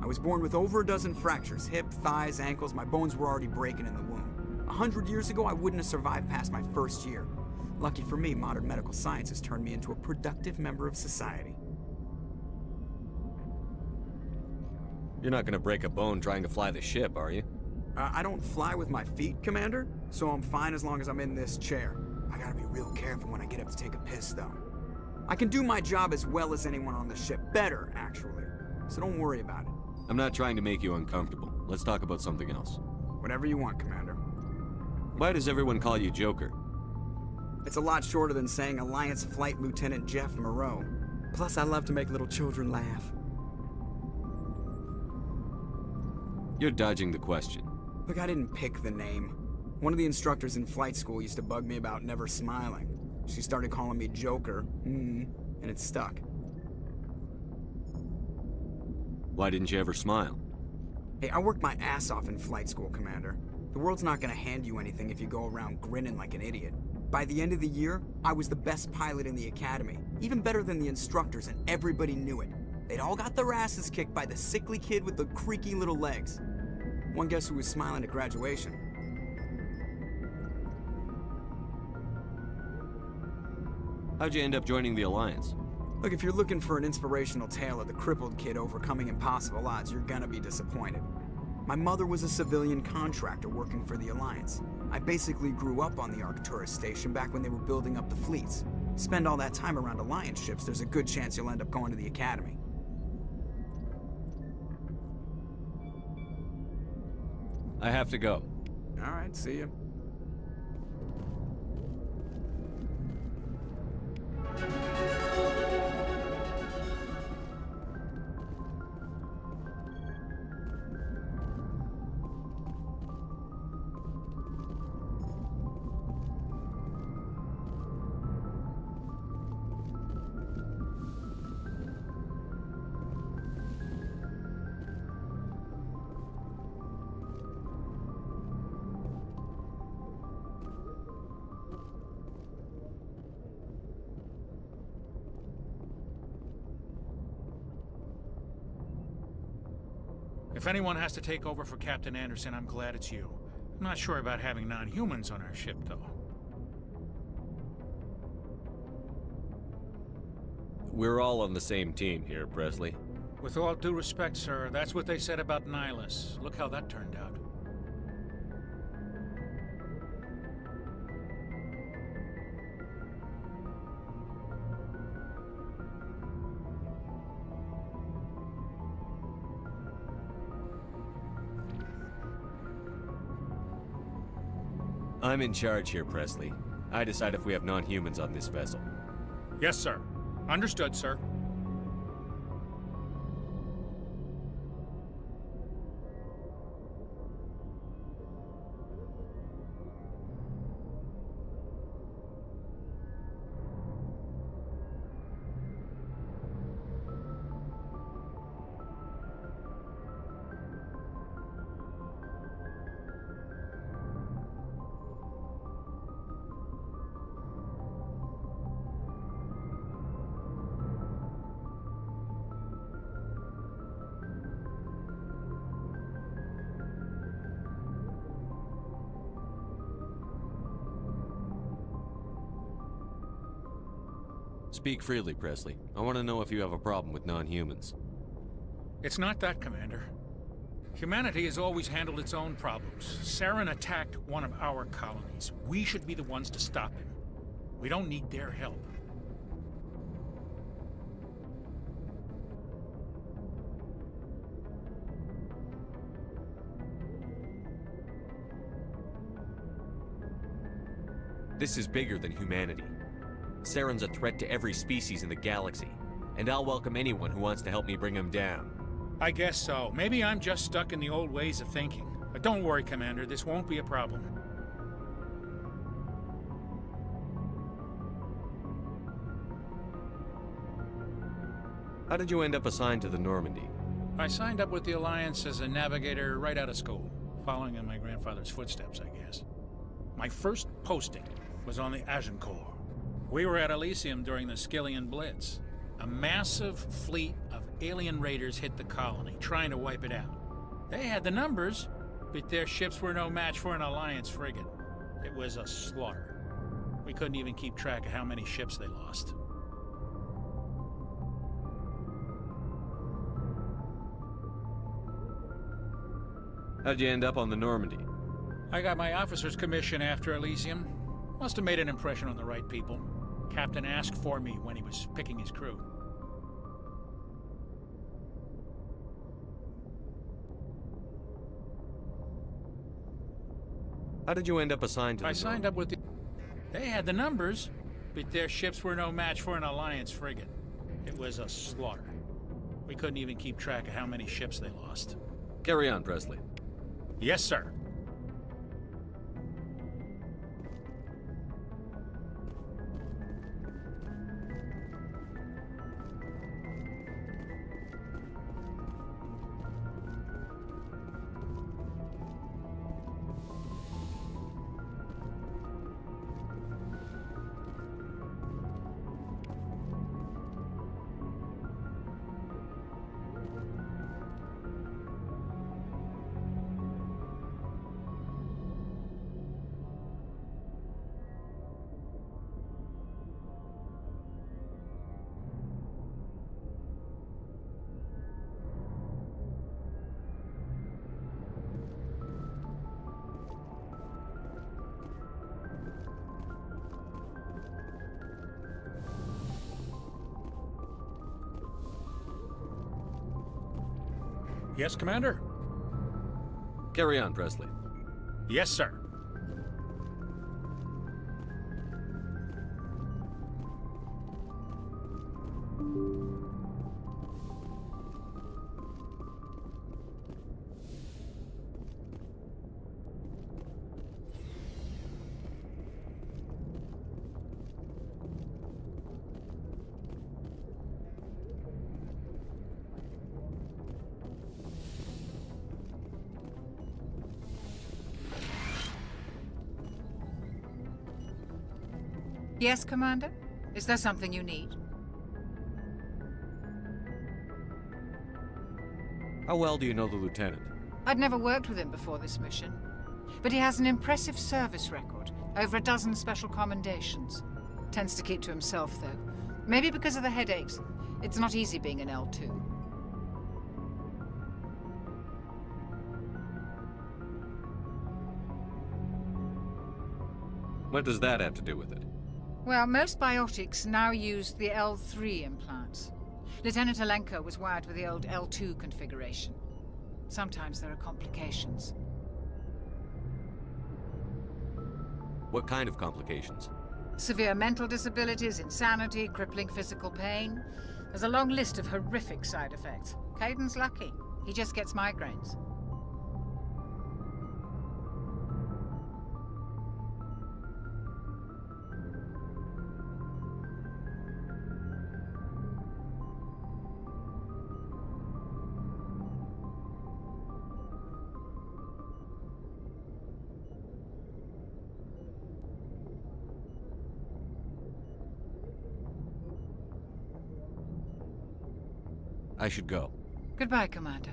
I was born with over a dozen fractures, hip, thighs, ankles. My bones were already breaking in the womb. 100 years ago, I wouldn't have survived past my first year. Lucky for me, modern medical science has turned me into a productive member of society. You're not gonna break a bone trying to fly the ship, are you? I don't fly with my feet, Commander, so I'm fine as long as I'm in this chair. I gotta be real careful when I get up to take a piss, though. I can do my job as well as anyone on the ship. Better, actually. So don't worry about it. I'm not trying to make you uncomfortable. Let's talk about something else. Whatever you want, Commander. Why does everyone call you Joker? It's a lot shorter than saying Alliance Flight Lieutenant Jeff Moreau. Plus, I love to make little children laugh. You're dodging the question. Look, I didn't pick the name. One of the instructors in flight school used to bug me about never smiling. She started calling me Joker, and it stuck. Why didn't you ever smile? Hey, I worked my ass off in flight school, Commander. The world's not gonna hand you anything if you go around grinning like an idiot. By the end of the year, I was the best pilot in the academy. Even better than the instructors, and everybody knew it. They'd all got their asses kicked by the sickly kid with the creaky little legs. One guess who was smiling at graduation? How'd you end up joining the Alliance? Look, if you're looking for an inspirational tale of the crippled kid overcoming impossible odds, you're gonna be disappointed. My mother was a civilian contractor working for the Alliance. I basically grew up on the Arcturus station back when they were building up the fleets. Spend all that time around Alliance ships, there's a good chance you'll end up going to the Academy. I have to go. All right, see you. If anyone has to take over for Captain Anderson, I'm glad it's you. I'm not sure about having non-humans on our ship, though. We're all on the same team here, Presley. With all due respect, sir, that's what they said about Nihilus. Look how that turned out. I'm in charge here, Presley. I decide if we have non-humans on this vessel. Yes, sir. Understood, sir. Speak freely, Presley. I want to know if you have a problem with non-humans. It's not that, Commander. Humanity has always handled its own problems. Saren attacked one of our colonies. We should be the ones to stop him. We don't need their help. This is bigger than humanity. Saren's a threat to every species in the galaxy, and I'll welcome anyone who wants to help me bring him down. I guess so. Maybe I'm just stuck in the old ways of thinking. But don't worry, Commander, this won't be a problem. How did you end up assigned to the Normandy? I signed up with the Alliance as a navigator right out of school, following in my grandfather's footsteps, I guess. My first posting was on the Agincourt. We were at Elysium during the Skillian Blitz. A massive fleet of alien raiders hit the colony, trying to wipe it out. They had the numbers, but their ships were no match for an Alliance frigate. It was a slaughter. We couldn't even keep track of how many ships they lost. How'd you end up on the Normandy? I got my officer's commission after Elysium. Must have made an impression on the right people. Captain asked for me when he was picking his crew. How did you end up assigned to the I signed up with the... They had the numbers, but their ships were no match for an Alliance frigate. It was a slaughter. We couldn't even keep track of how many ships they lost. Carry on, Presley. Yes, sir. Yes, Commander? Carry on, Presley. Yes, sir. Yes, Commander? Is there something you need? How well do you know the lieutenant? I'd never worked with him before this mission. But he has an impressive service record, over a dozen special commendations. Tends to keep to himself, though. Maybe because of the headaches. It's not easy being an L2. What does that have to do with it? Well, most biotics now use the L3 implants. Lieutenant Alenko was wired with the old L2 configuration. Sometimes there are complications. What kind of complications? Severe mental disabilities, insanity, crippling physical pain. There's a long list of horrific side effects. Caden's lucky. He just gets migraines. I should go. Goodbye, Commander.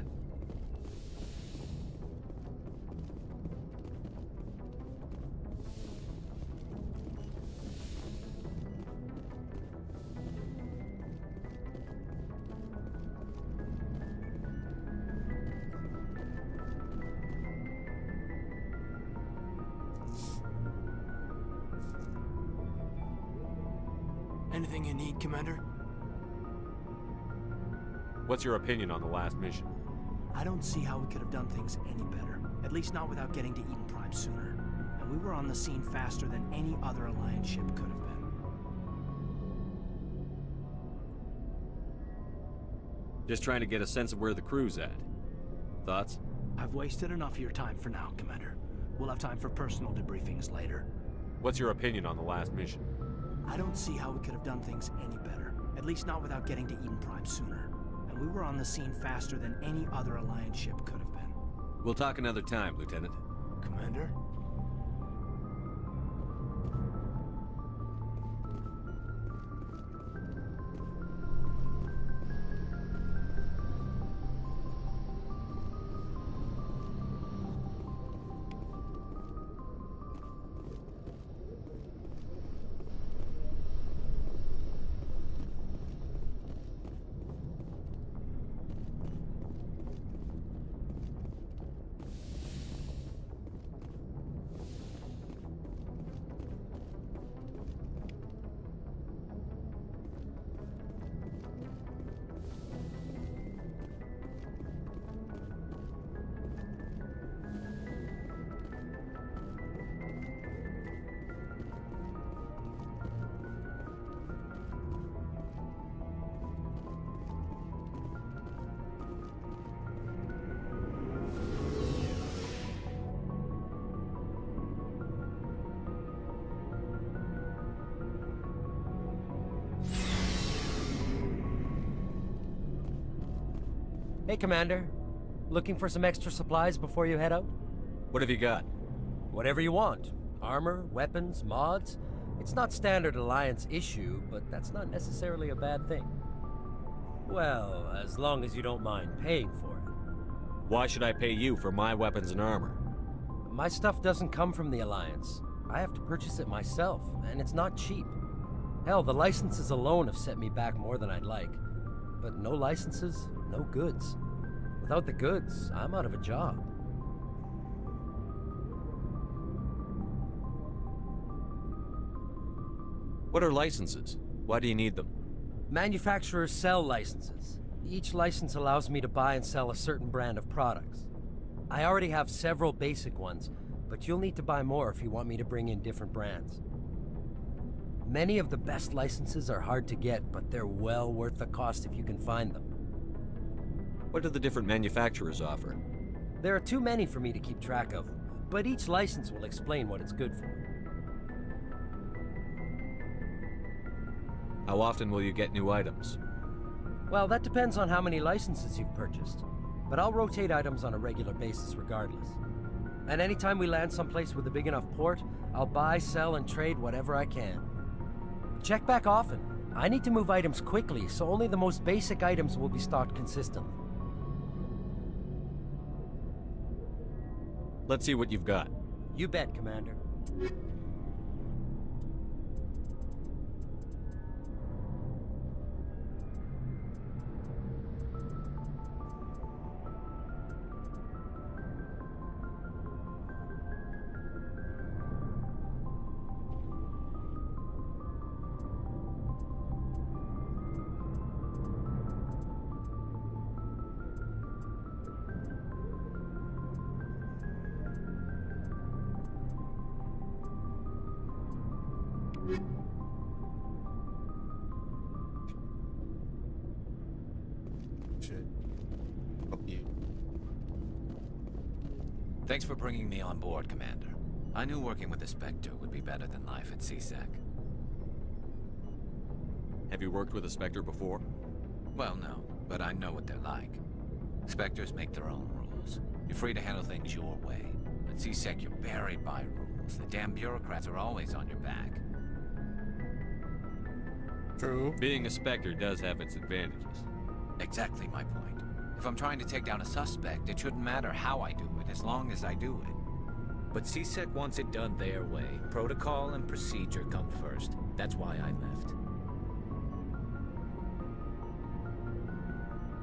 Anything you need, Commander? What's your opinion on the last mission? I don't see how we could have done things any better. At least not without getting to Eden Prime sooner. And we were on the scene faster than any other Alliance ship could have been. Just trying to get a sense of where the crew's at. Thoughts? I've wasted enough of your time for now, Commander. We'll have time for personal debriefings later. What's your opinion on the last mission? I don't see how we could have done things any better. At least not without getting to Eden Prime sooner. And we were on the scene faster than any other Alliance ship could have been. We'll talk another time, Lieutenant. Commander? Hey, Commander. Looking for some extra supplies before you head out? What have you got? Whatever you want. Armor, weapons, mods. It's not standard Alliance issue, but that's not necessarily a bad thing. Well, as long as you don't mind paying for it. Why should I pay you for my weapons and armor? My stuff doesn't come from the Alliance. I have to purchase it myself, and it's not cheap. Hell, the licenses alone have set me back more than I'd like. But no licenses, no goods. Without the goods, I'm out of a job. What are licenses? Why do you need them? Manufacturers sell licenses. Each license allows me to buy and sell a certain brand of products. I already have several basic ones, but you'll need to buy more if you want me to bring in different brands. Many of the best licenses are hard to get, but they're well worth the cost if you can find them. What do the different manufacturers offer? There are too many for me to keep track of, but each license will explain what it's good for. How often will you get new items? Well, that depends on how many licenses you've purchased, but I'll rotate items on a regular basis regardless. And anytime we land someplace with a big enough port, I'll buy, sell, and trade whatever I can. Check back often. I need to move items quickly, so only the most basic items will be stocked consistently. Let's see what you've got. You bet, Commander. Shit. Fuck you. Thanks for bringing me on board, Commander. I knew working with the Spectre would be better than life at CSEC. Have you worked with a Spectre before? Well, no, but I know what they're like. Spectres make their own rules. You're free to handle things your way. At CSEC, you're buried by rules. The damn bureaucrats are always on your back. True. Being a Spectre does have its advantages. Exactly my point. If I'm trying to take down a suspect, it shouldn't matter how I do it, as long as I do it. But CSEC wants it done their way. Protocol and procedure come first. That's why I left.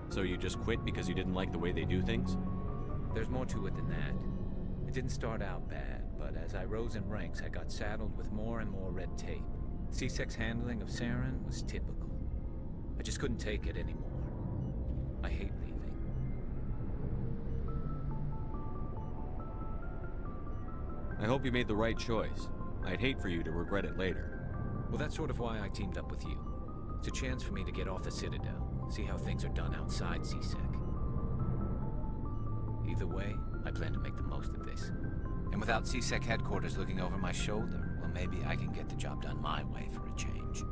So you just quit because you didn't like the way they do things? There's more to it than that. It didn't start out bad, but as I rose in ranks, I got saddled with more and more red tape. CSEC's handling of Saren was typical. I just couldn't take it anymore. I hate leaving. I hope you made the right choice. I'd hate for you to regret it later. Well, that's sort of why I teamed up with you. It's a chance for me to get off the Citadel, see how things are done outside CSEC. Either way, I plan to make the most of this. And without CSEC headquarters looking over my shoulder, well, maybe I can get the job done my way for a change.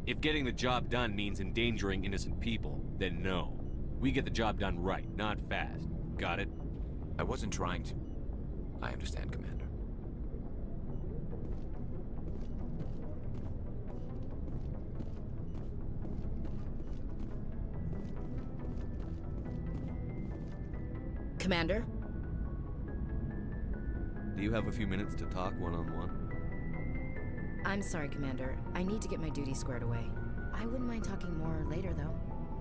If getting the job done means endangering innocent people, then no. We get the job done right, not fast. Got it? I wasn't trying to. I understand, Commander. Commander? Do you have a few minutes to talk one-on-one? I'm sorry, Commander. I need to get my duty squared away. I wouldn't mind talking more later, though.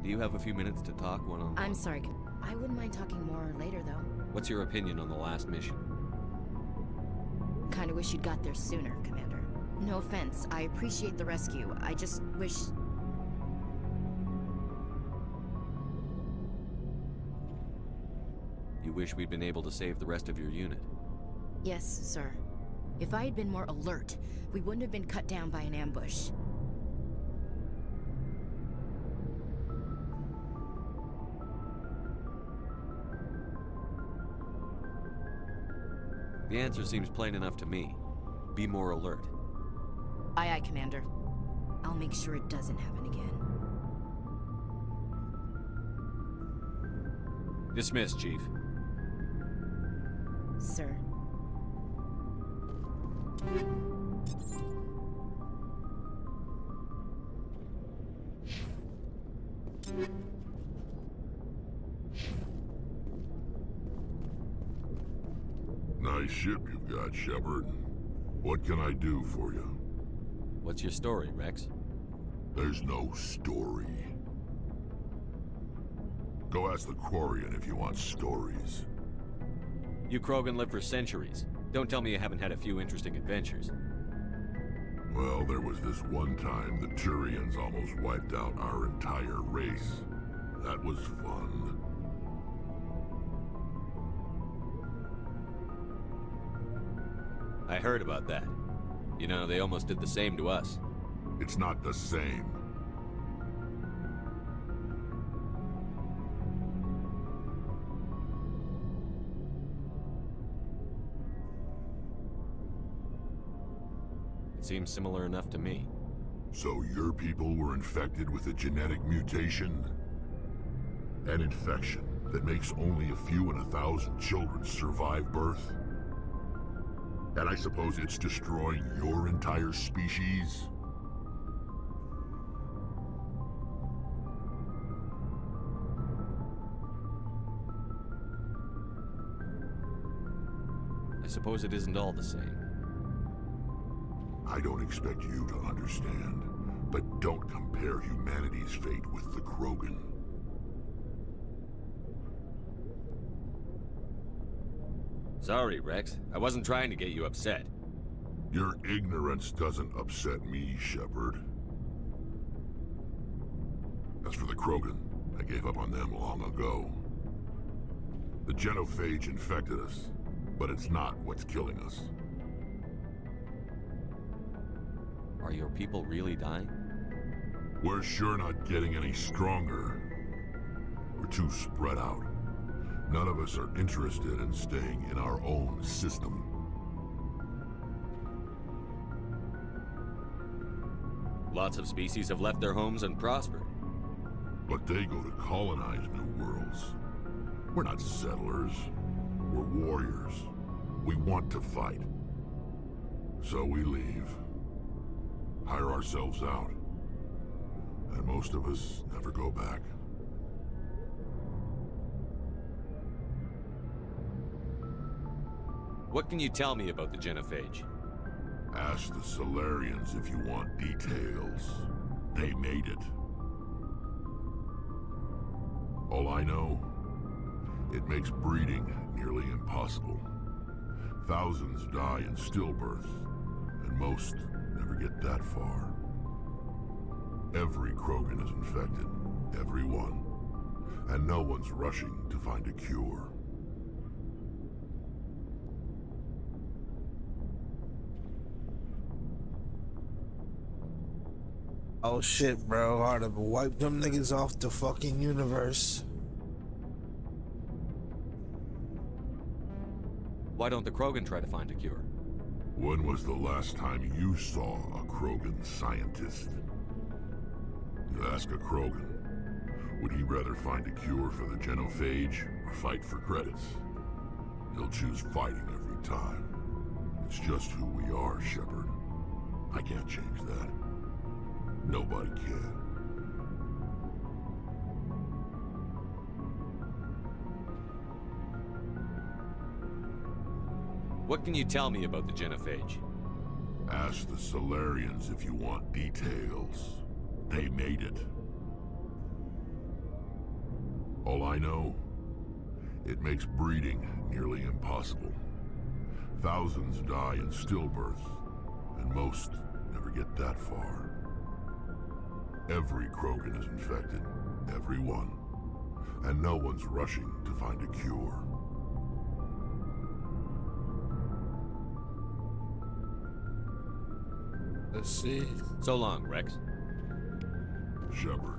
Do you have a few minutes to talk one-on-one? I'm sorry. I wouldn't mind talking more later, though. What's your opinion on the last mission? Kinda wish you'd got there sooner, Commander. No offense. I appreciate the rescue. I just wish... You wish we'd been able to save the rest of your unit? Yes, sir. If I had been more alert, we wouldn't have been cut down by an ambush. The answer seems plain enough to me. Be more alert. Aye, aye, Commander. I'll make sure it doesn't happen again. Dismissed, Chief. Sir. Nice ship you've got, Shepard. What can I do for you? What's your story, Rex? There's no story. Go ask the Quarian if you want stories. You Krogan lived for centuries. Don't tell me you haven't had a few interesting adventures. Well, there was this one time the Turians almost wiped out our entire race. That was fun. I heard about that. You know, they almost did the same to us. It's not the same. It seems similar enough to me. So your people were infected with a genetic mutation? An infection that makes only a few in 1,000 children survive birth? And I suppose it's destroying your entire species? suppose it isn't all the same. I don't expect you to understand, but don't compare humanity's fate with the Krogan. Sorry, Rex. I wasn't trying to get you upset. Your ignorance doesn't upset me, Shepard. As for the Krogan, I gave up on them long ago. The genophage infected us, but it's not what's killing us. Are your people really dying? We're sure not getting any stronger. We're too spread out. None of us are interested in staying in our own system. Lots of species have left their homes and prospered. But they go to colonize new worlds. We're not settlers. We're warriors. We want to fight. So we leave. Hire ourselves out. And most of us never go back. What can you tell me about the genophage? Ask the Solarians if you want details. They made it. All I know, it makes breeding nearly impossible. Thousands die in stillbirth, and most never get that far. Every Krogan is infected, every one, and no one's rushing to find a cure. Oh shit, bro. Hard to wipe them niggas off the fucking universe. Why don't the Krogan try to find a cure? When was the last time you saw a Krogan scientist? You ask a Krogan, would he rather find a cure for the genophage or fight for credits? He'll choose fighting every time. It's just who we are, Shepard. I can't change that. Nobody can. What can you tell me about the genophage? Ask the Solarians if you want details. They made it. All I know, it makes breeding nearly impossible. Thousands die in stillbirth, and most never get that far. Every Krogan is infected, every one, and no one's rushing to find a cure. Let's see. So long, Rex. Shepard.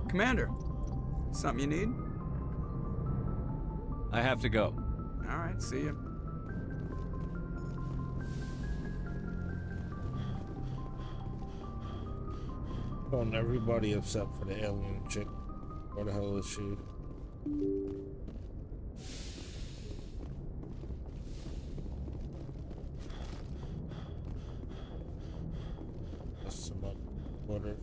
Commander, something you need? I have to go. All right, see ya. On everybody except for the alien chick. Where the hell is she? That's some other quarter.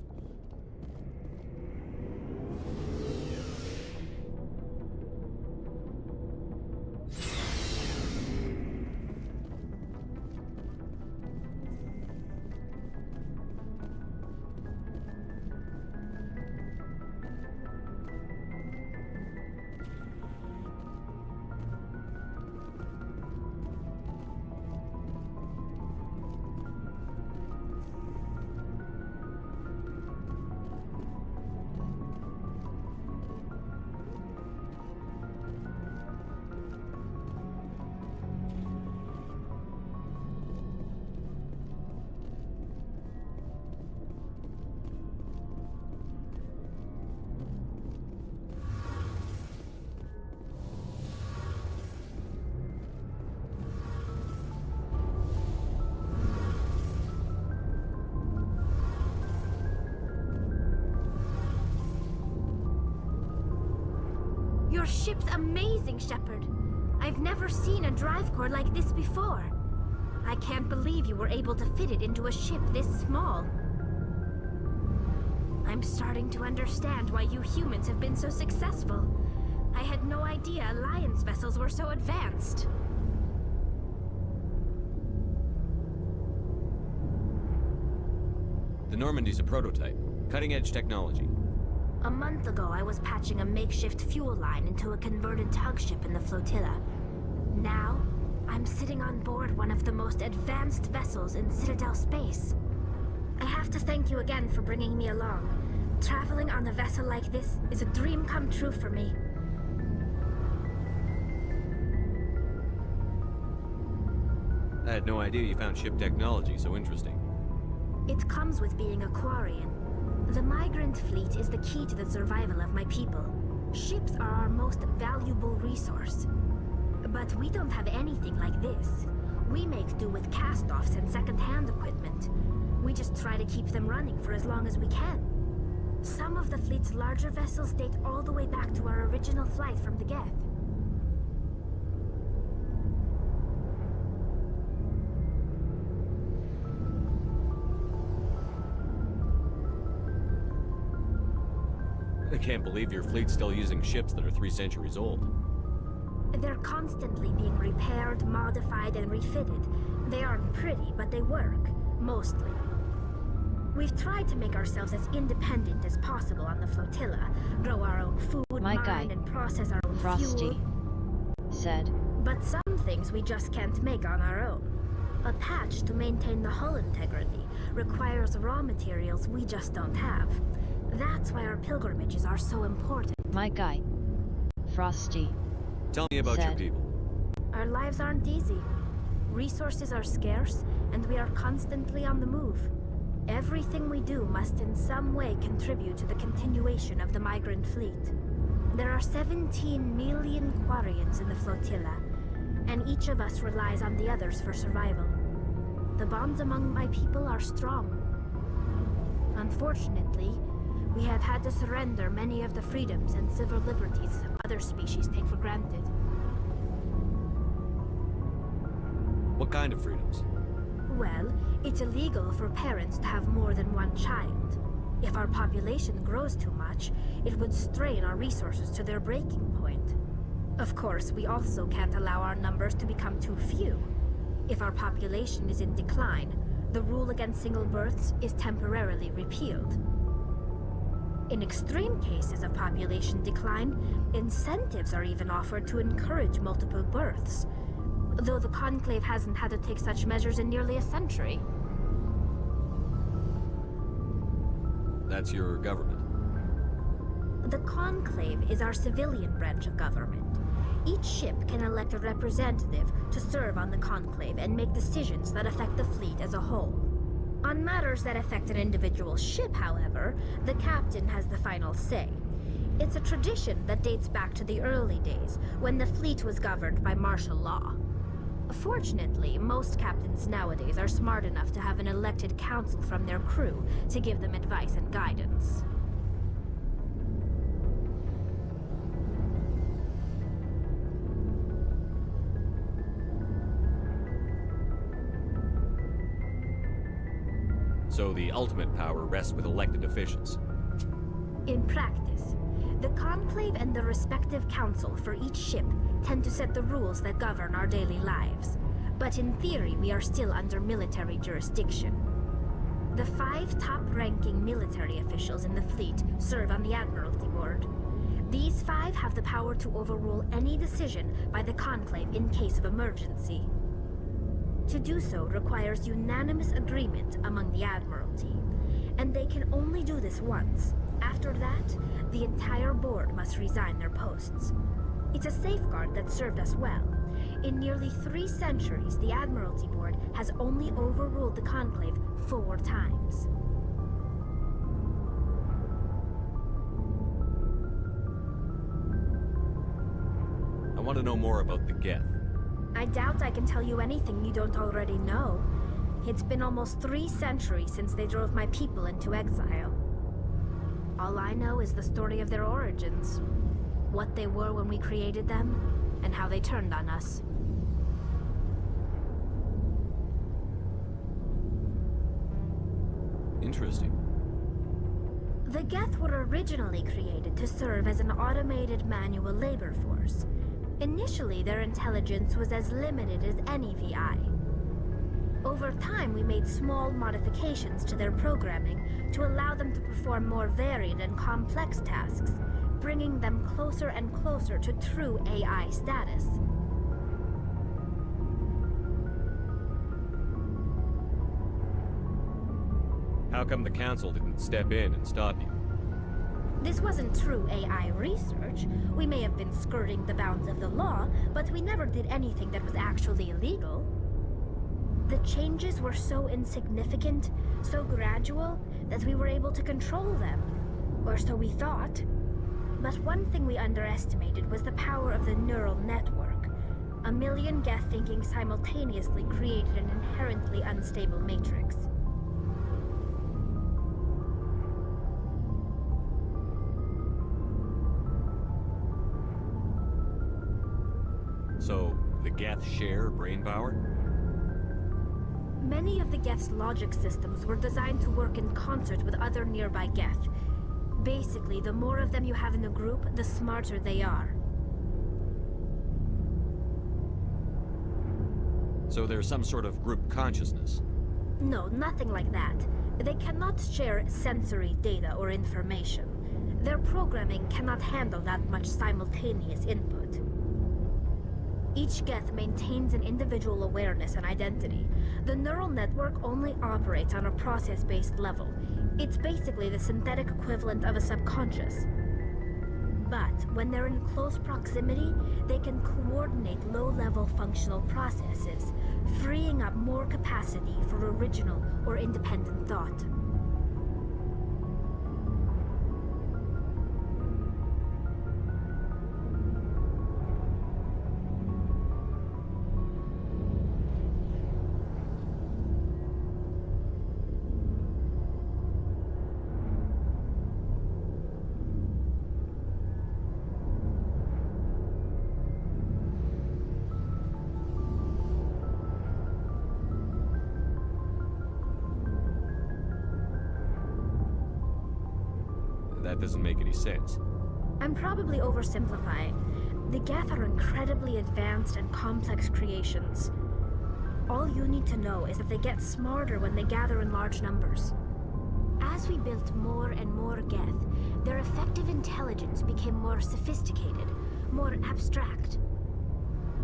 ship's amazing, Shepard. I've never seen a drive core like this before. I can't believe you were able to fit it into a ship this small. I'm starting to understand why you humans have been so successful. I had no idea Alliance vessels were so advanced. The Normandy's a prototype. Cutting-edge technology. A month ago, I was patching a makeshift fuel line into a converted tug ship in the flotilla. Now, I'm sitting on board one of the most advanced vessels in Citadel space. I have to thank you again for bringing me along. Traveling on a vessel like this is a dream come true for me. I had no idea you found ship technology so interesting. It comes with being a Quarian. The migrant fleet is the key to the survival of my people. Ships are our most valuable resource. But we don't have anything like this. We make do with cast-offs and second-hand equipment. We just try to keep them running for as long as we can. Some of the fleet's larger vessels date all the way back to our original flight from the Geth. I can't believe your fleet's still using ships that are 3 centuries old. They're constantly being repaired, modified, and refitted. They aren't pretty, but they work. Mostly. We've tried to make ourselves as independent as possible on the flotilla. Grow our own food, mine, and process our own Frosty said. But some things we just can't make on our own. A patch to maintain the hull integrity requires raw materials we just don't have. That's why our pilgrimages are so important. My guy, Frosty. Tell me about your people. Our lives aren't easy. Resources are scarce, and we are constantly on the move. Everything we do must in some way contribute to the continuation of the migrant fleet. There are 17 million Quarians in the flotilla, and each of us relies on the others for survival. The bonds among my people are strong. Unfortunately, we have had to surrender many of the freedoms and civil liberties other species take for granted. What kind of freedoms? Well, it's illegal for parents to have more than one child. If our population grows too much, it would strain our resources to their breaking point. Of course, we also can't allow our numbers to become too few. If our population is in decline, the rule against single births is temporarily repealed. In extreme cases of population decline, incentives are even offered to encourage multiple births, though the Conclave hasn't had to take such measures in nearly a century. That's your government. The Conclave is our civilian branch of government. Each ship can elect a representative to serve on the Conclave and make decisions that affect the fleet as a whole. On matters that affect an individual ship, however, the captain has the final say. It's a tradition that dates back to the early days, when the fleet was governed by martial law. Fortunately, most captains nowadays are smart enough to have an elected council from their crew to give them advice and guidance. So the ultimate power rests with elected officials. In practice, the Conclave and the respective council for each ship tend to set the rules that govern our daily lives. But in theory, we are still under military jurisdiction. The 5 top-ranking military officials in the fleet serve on the Admiralty Board. These 5 have the power to overrule any decision by the Conclave in case of emergency. To do so requires unanimous agreement among the Admiralty, and they can only do this once. After that, the entire board must resign their posts. It's a safeguard that served us well. In nearly 3 centuries, the Admiralty Board has only overruled the Conclave 4 times. I want to know more about the Geth. I doubt I can tell you anything you don't already know. It's been almost 3 centuries since they drove my people into exile. All I know is the story of their origins. what they were when we created them, and how they turned on us. Interesting. The Geth were originally created to serve as an automated manual labor force. Initially, their intelligence was as limited as any VI. Over time, we made small modifications to their programming to allow them to perform more varied and complex tasks, bringing them closer and closer to true AI status. How come the Council didn't step in and stop you? This wasn't true AI research. We may have been skirting the bounds of the law, but we never did anything that was actually illegal. The changes were so insignificant, so gradual, that we were able to control them. Or so we thought. But one thing we underestimated was the power of the neural network. A million Geth thinking simultaneously created an inherently unstable matrix. So, the Geth share brain power? Many of the Geth's logic systems were designed to work in concert with other nearby Geth. Basically, the more of them you have in a group, the smarter they are. So there's some sort of group consciousness? No, nothing like that. They cannot share sensory data or information. Their programming cannot handle that much simultaneous input. Each Geth maintains an individual awareness and identity. The neural network only operates on a process-based level. It's basically the synthetic equivalent of a subconscious. But when they're in close proximity, they can coordinate low-level functional processes, freeing up more capacity for original or independent thought. That doesn't make any sense. I'm probably oversimplifying. The Geth are incredibly advanced and complex creations. All you need to know is that they get smarter when they gather in large numbers. As we built more and more Geth, their effective intelligence became more sophisticated, more abstract.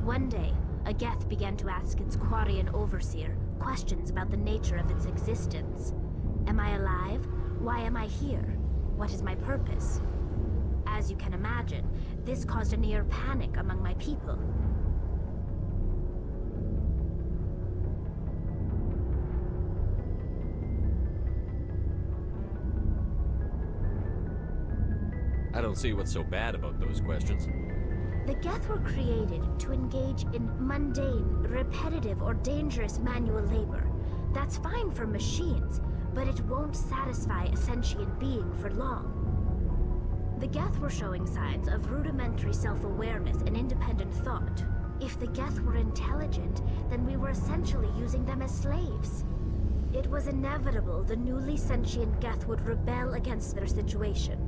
One day, a Geth began to ask its Quarian overseer questions about the nature of its existence. Am I alive? Why am I here? What is my purpose? As you can imagine, this caused a near panic among my people. I don't see what's so bad about those questions. The Geth were created to engage in mundane, repetitive, or dangerous manual labor. That's fine for machines, but it won't satisfy a sentient being for long. The Geth were showing signs of rudimentary self-awareness and independent thought. If the Geth were intelligent, then we were essentially using them as slaves. It was inevitable the newly sentient Geth would rebel against their situation.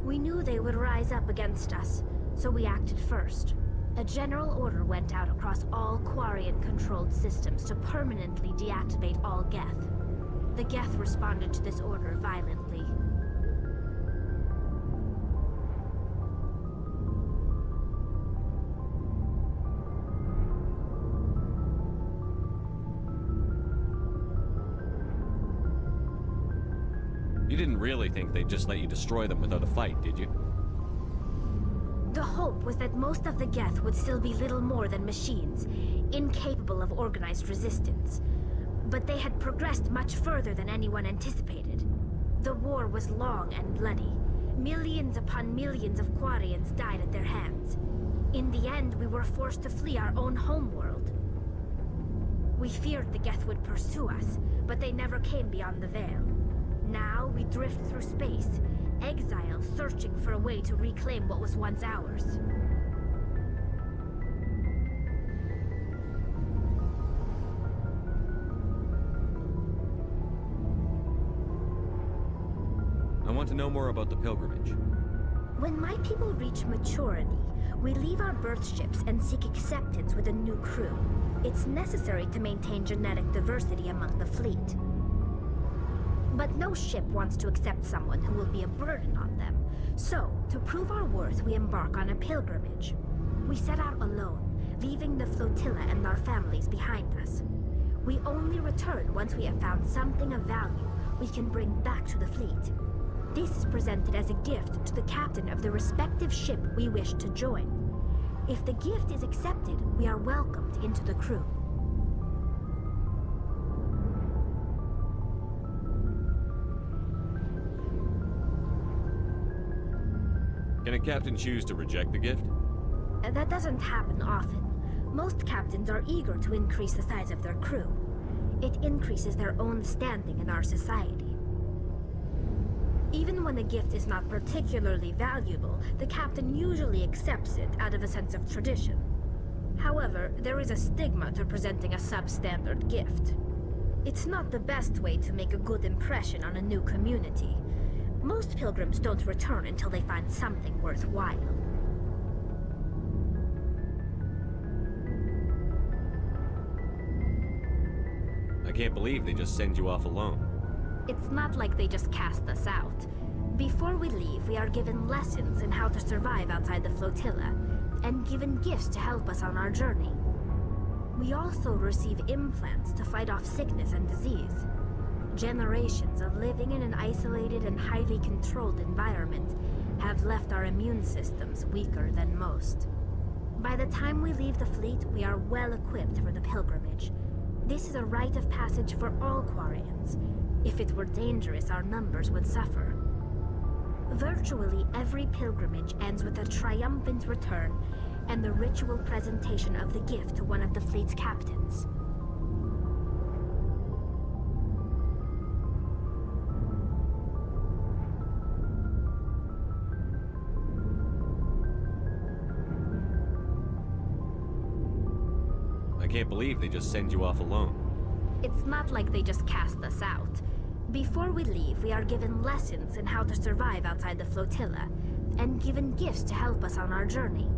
We knew they would rise up against us, so we acted first. A general order went out across all Quarian-controlled systems to permanently deactivate all Geth. The Geth responded to this order violently. You didn't really think they'd just let you destroy them without a fight, did you? The hope was that most of the Geth would still be little more than machines, incapable of organized resistance. But they had progressed much further than anyone anticipated. The war was long and bloody. Millions upon millions of Quarians died at their hands. In the end, we were forced to flee our own homeworld. We feared the Geth would pursue us, but they never came beyond the Veil. Now we drift through space, exiles searching for a way to reclaim what was once ours. I want to know more about the pilgrimage. When my people reach maturity, we leave our birth ships and seek acceptance with a new crew. It's necessary to maintain genetic diversity among the fleet. But no ship wants to accept someone who will be a burden on them. So, to prove our worth, we embark on a pilgrimage. We set out alone, leaving the flotilla and our families behind us. We only return once we have found something of value we can bring back to the fleet. This is presented as a gift to the captain of the respective ship we wish to join. If the gift is accepted, we are welcomed into the crew. Can a captain choose to reject the gift? That doesn't happen often. Most captains are eager to increase the size of their crew. It increases their own standing in our society. Even when the gift is not particularly valuable, the captain usually accepts it out of a sense of tradition. However, there is a stigma to presenting a substandard gift. It's not the best way to make a good impression on a new community. Most pilgrims don't return until they find something worthwhile. I can't believe they just send you off alone. It's not like they just cast us out. Before we leave, we are given lessons in how to survive outside the flotilla, and given gifts to help us on our journey. We also receive implants to fight off sickness and disease. Generations of living in an isolated and highly controlled environment have left our immune systems weaker than most. By the time we leave the fleet, we are well equipped for the pilgrimage. This is a rite of passage for all Quarians. If it were dangerous, our numbers would suffer. Virtually every pilgrimage ends with a triumphant return and the ritual presentation of the gift to one of the fleet's captains. I can't believe they just send you off alone. It's not like they just cast us out. Before we leave, we are given lessons in how to survive outside the flotilla, and given gifts to help us on our journey.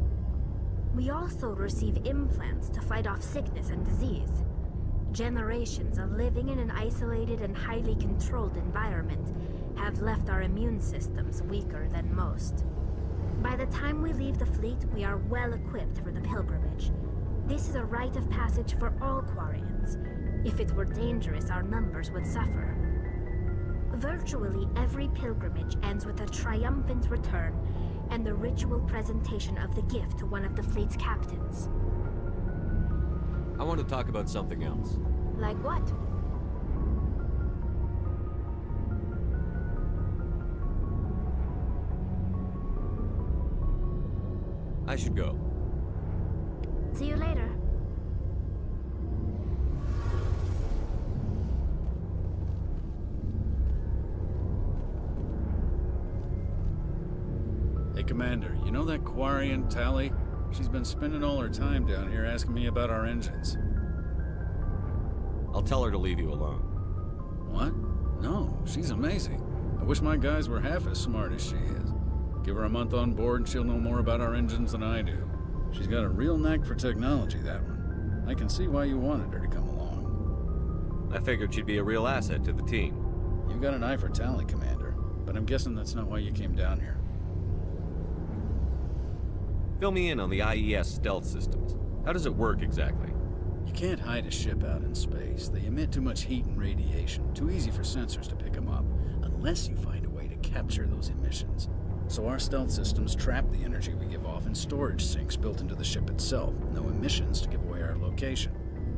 We also receive implants to fight off sickness and disease. Generations of living in an isolated and highly controlled environment have left our immune systems weaker than most. By the time we leave the fleet, we are well equipped for the pilgrimage. This is a rite of passage for all Quarians. If it were dangerous, our numbers would suffer. Virtually every pilgrimage ends with a triumphant return and the ritual presentation of the gift to one of the fleet's captains. I want to talk about something else. Like what? I should go. See you later. Hey, Commander, you know that Quarian, Tally? She's been spending all her time down here asking me about our engines. I'll tell her to leave you alone. What? No, she's amazing. I wish my guys were half as smart as she is. Give her a month on board and she'll know more about our engines than I do. She's got a real knack for technology, that one. I can see why you wanted her to come along. I figured she'd be a real asset to the team. You've got an eye for Tally, Commander, but I'm guessing that's not why you came down here. Fill me in on the IES stealth systems. How does it work exactly? You can't hide a ship out in space. They emit too much heat and radiation. Too easy for sensors to pick them up, unless you find a way to capture those emissions. So our stealth systems trap the energy we give off in storage sinks built into the ship itself. No emissions to give away our location.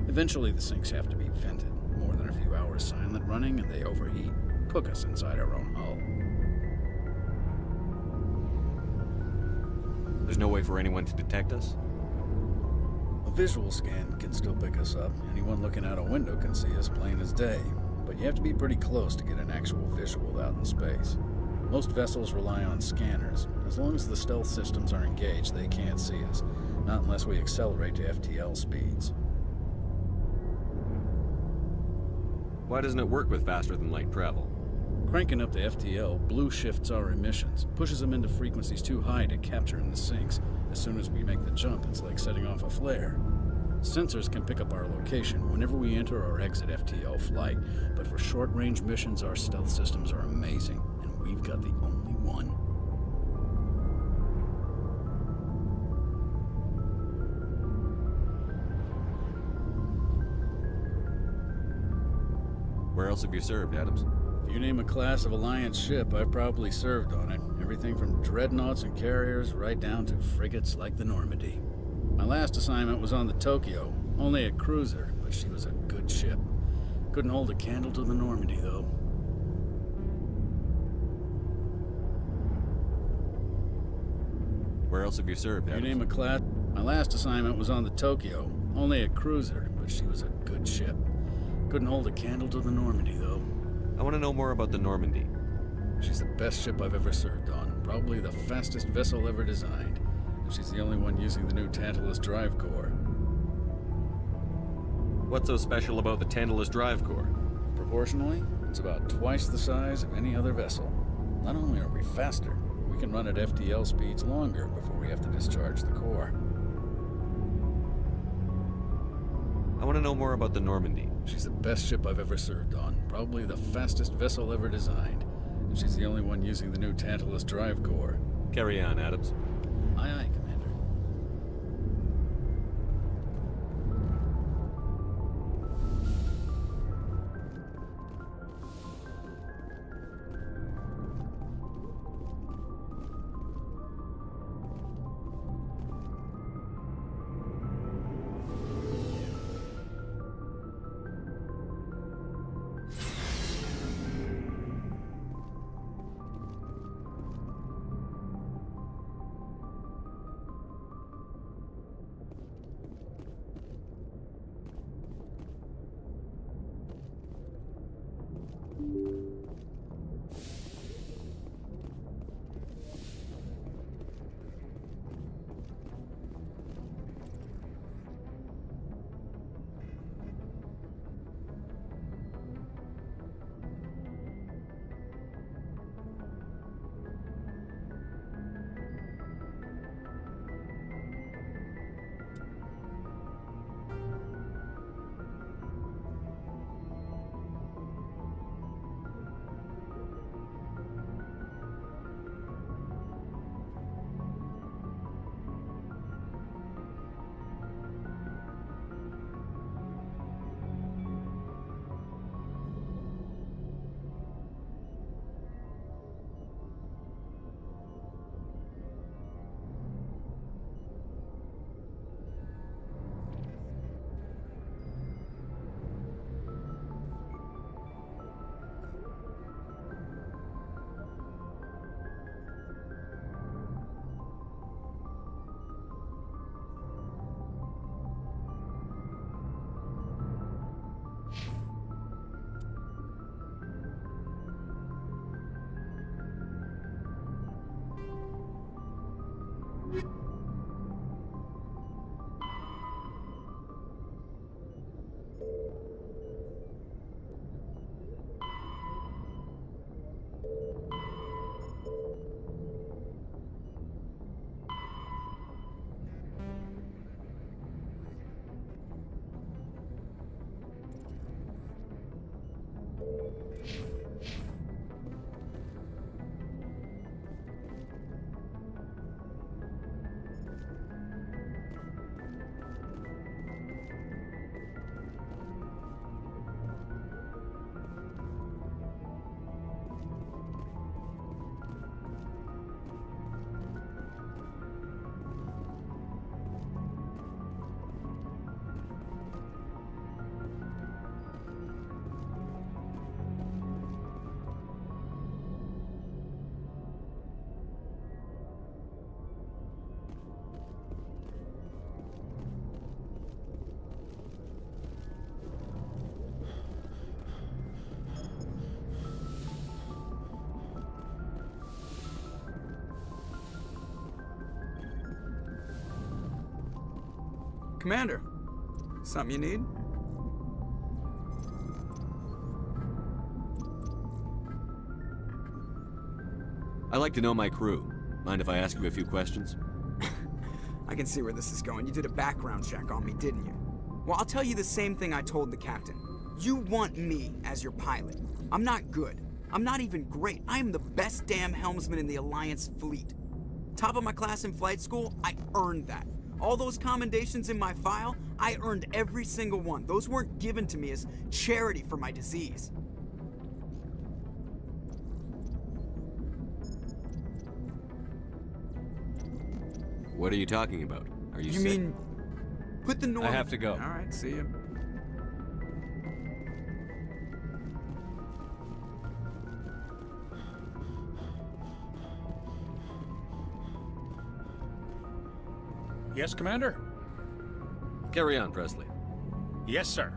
Eventually the sinks have to be vented. More than a few hours silent running and they overheat. Cook us inside our own hull. There's no way for anyone to detect us? A visual scan can still pick us up. Anyone looking out a window can see us plain as day. But you have to be pretty close to get an actual visual out in space. Most vessels rely on scanners. As long as the stealth systems are engaged, they can't see us. Not unless we accelerate to FTL speeds. Why doesn't it work with faster-than-light travel? Cranking up the FTL blue shifts our emissions, pushes them into frequencies too high to capture in the sinks. As soon as we make the jump, it's like setting off a flare. Sensors can pick up our location whenever we enter or exit FTL flight, but for short-range missions, our stealth systems are amazing, and we've got the only one. Where else have you served, Adams? If you name a class of Alliance ship, I've probably served on it. Everything from dreadnoughts and carriers right down to frigates like the Normandy. My last assignment was on the Tokyo, only a cruiser, but she was a good ship. Couldn't hold a candle to the Normandy, though. Where else have you served, If Adams? you name a class... My last assignment was on the Tokyo, only a cruiser, but she was a good ship. Couldn't hold a candle to the Normandy, though. I want to know more about the Normandy. She's the best ship I've ever served on. Probably the fastest vessel ever designed. And she's the only one using the new Tantalus drive core. What's so special about the Tantalus drive core? Proportionally, it's about twice the size of any other vessel. Not only are we faster, we can run at FTL speeds longer before we have to discharge the core. I want to know more about the Normandy. She's the best ship I've ever served on. Probably the fastest vessel ever designed. And she's the only one using the new Tantalus drive core. Carry on, Adams. Aye, aye, Commander. Commander, something you need? I like to know my crew. Mind if I ask you a few questions? I can see where this is going. You did a background check on me, didn't you? Well, I'll tell you the same thing I told the captain. You want me as your pilot. I'm not good. I'm not even great. I am the best damn helmsman in the Alliance fleet. Top of my class in flight school, I earned that. All those commendations in my file, I earned every single one. Those weren't given to me as charity for my disease. What are you talking about? Are you You sick? mean, put the Norman... I have to go. All right, see you. Yes, Commander? Carry on, Presley. Yes, sir.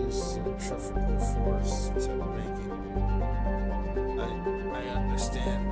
Centrifugal force to make it. I understand.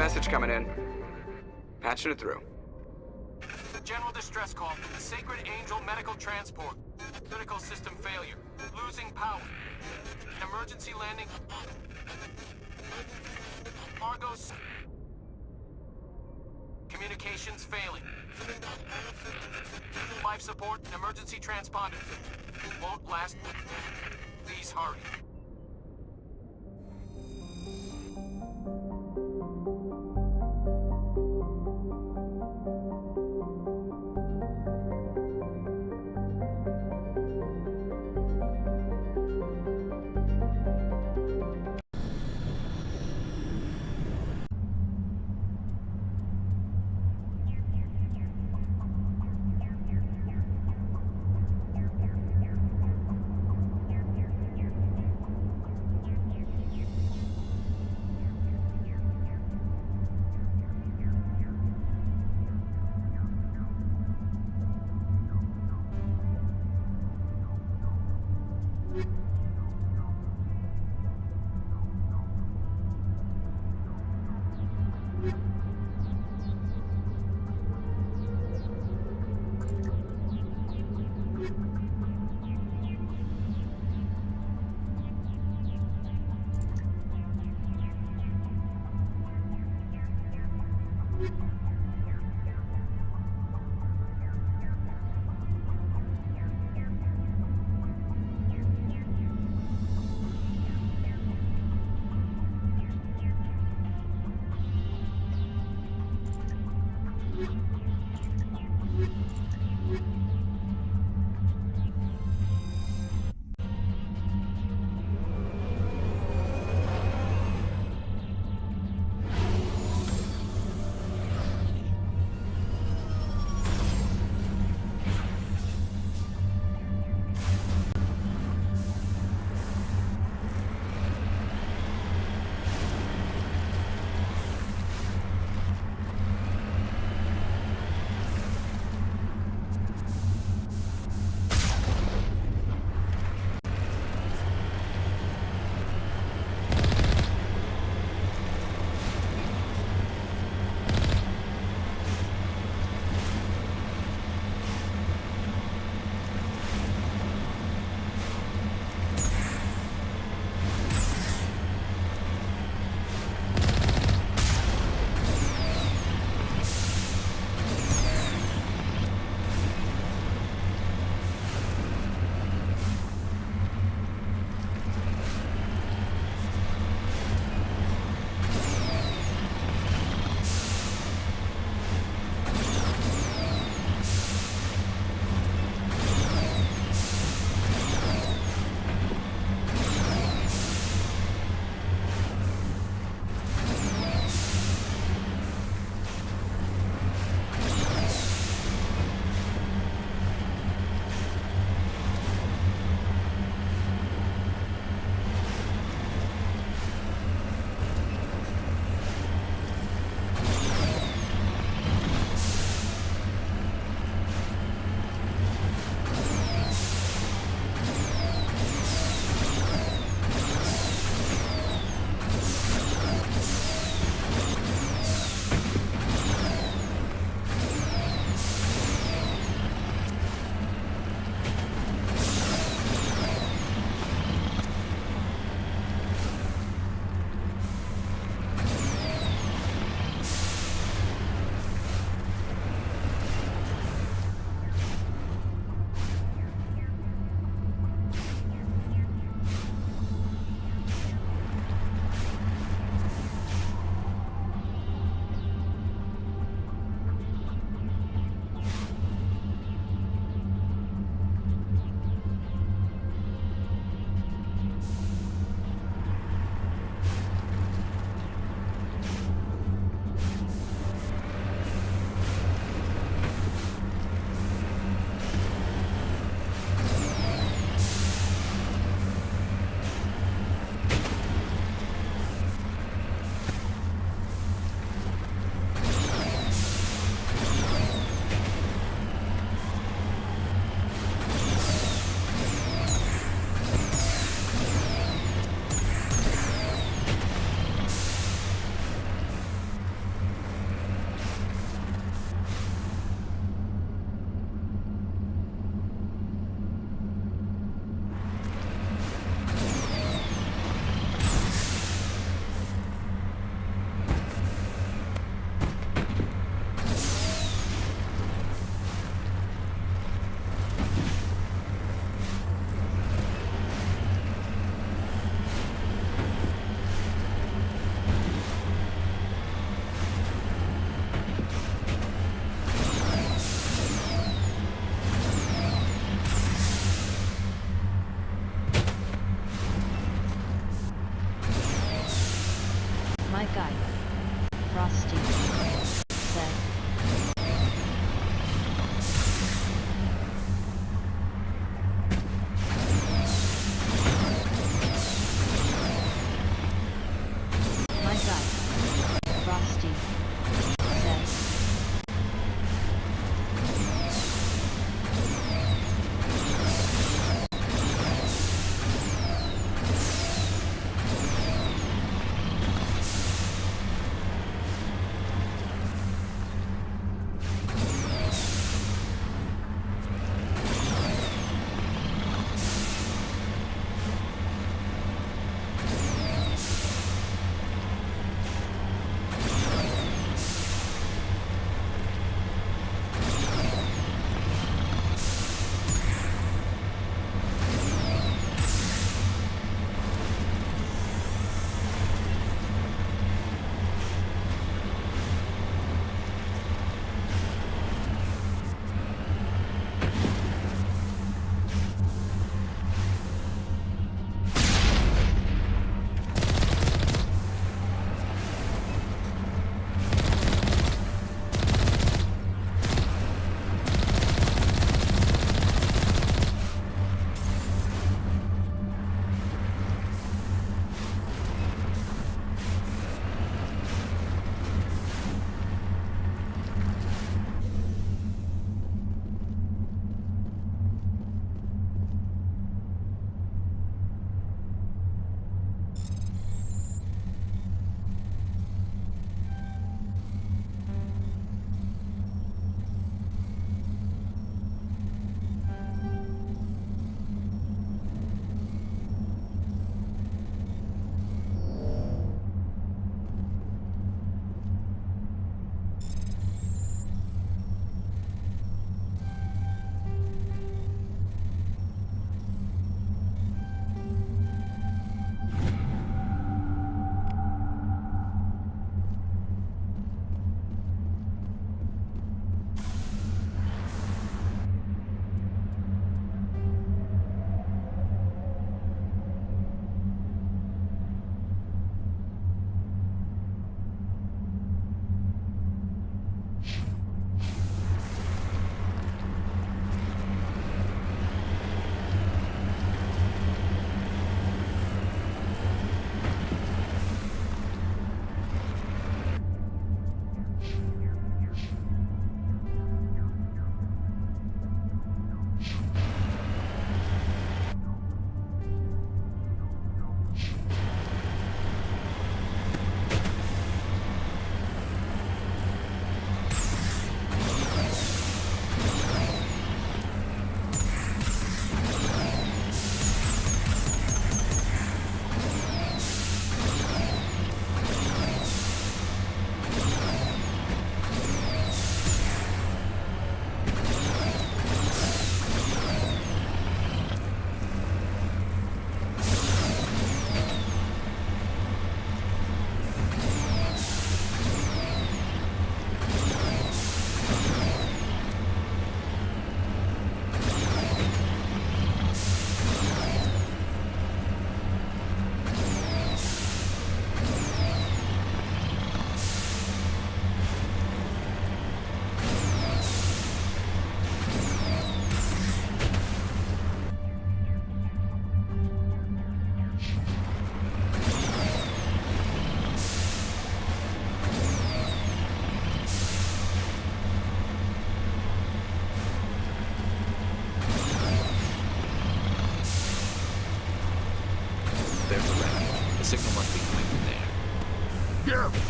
Message coming in. Patching it through. General distress call. Sacred Angel medical transport. Critical system failure. Losing power. Emergency landing. Argos. Communications failing. Life support and emergency transponder. Won't last. Please hurry.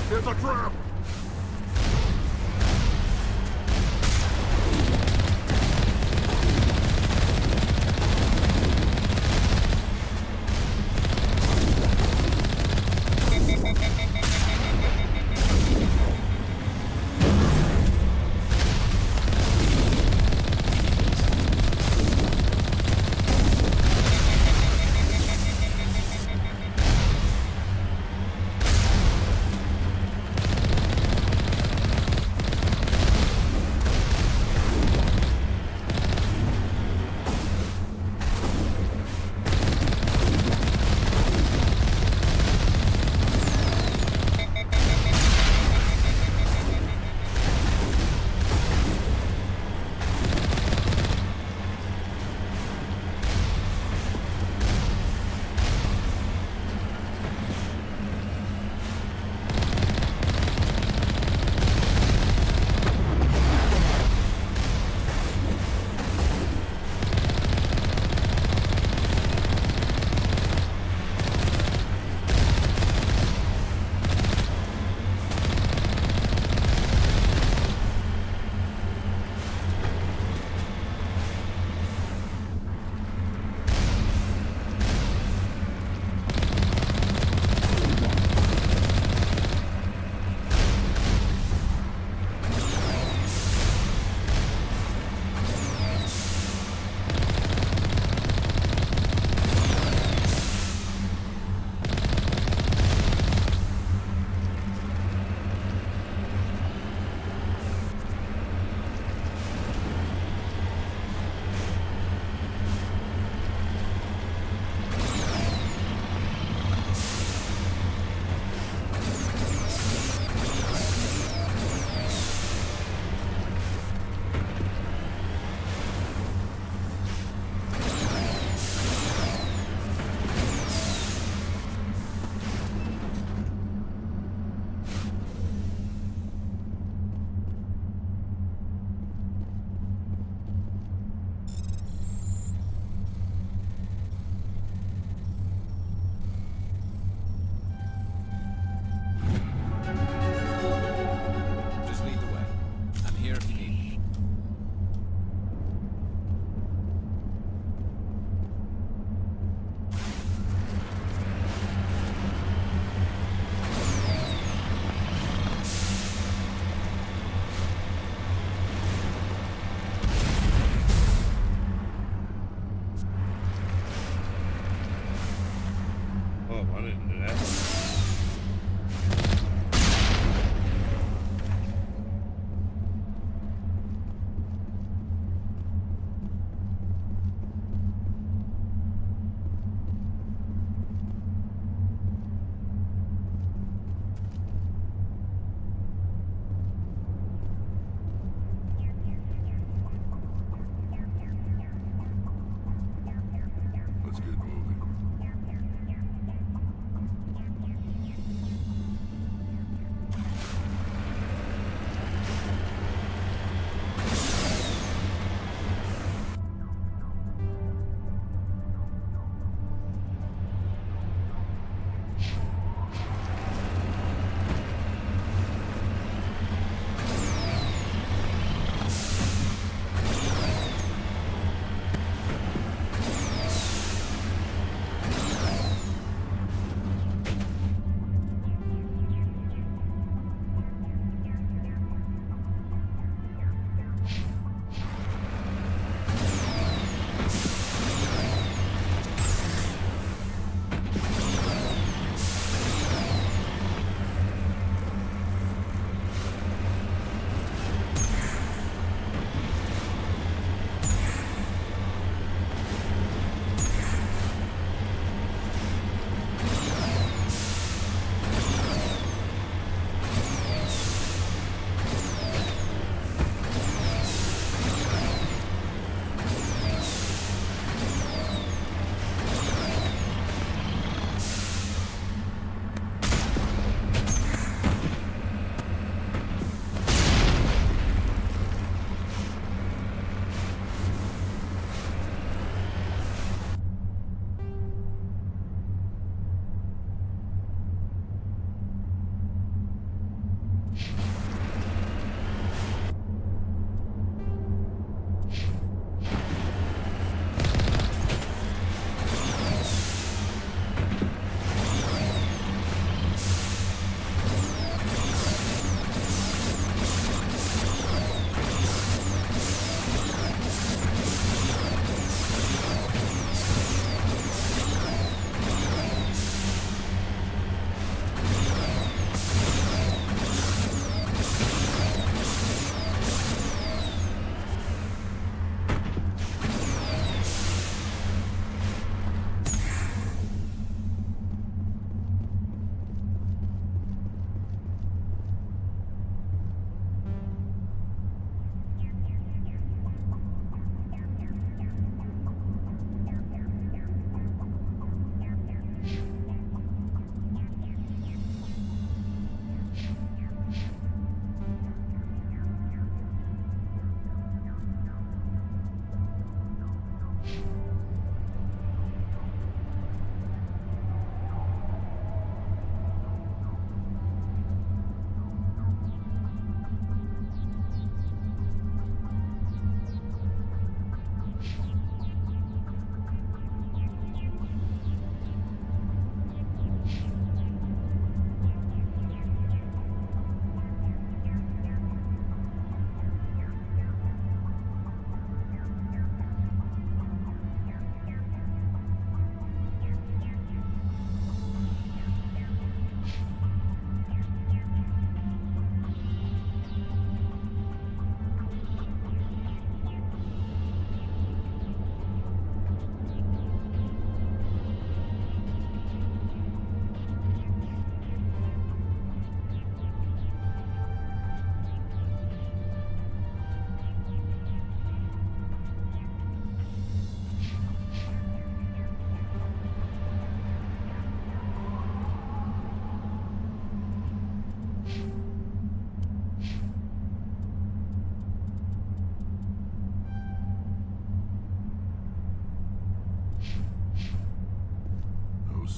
There's a trap!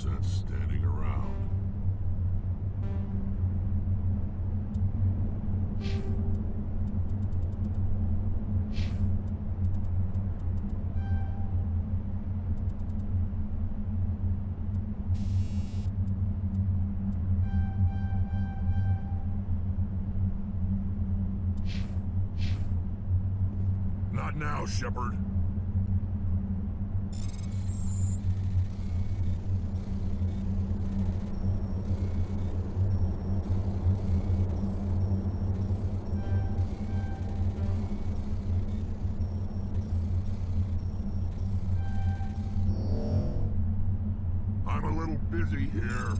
sense standing around. Not now, Shepard. I'm a little busy here.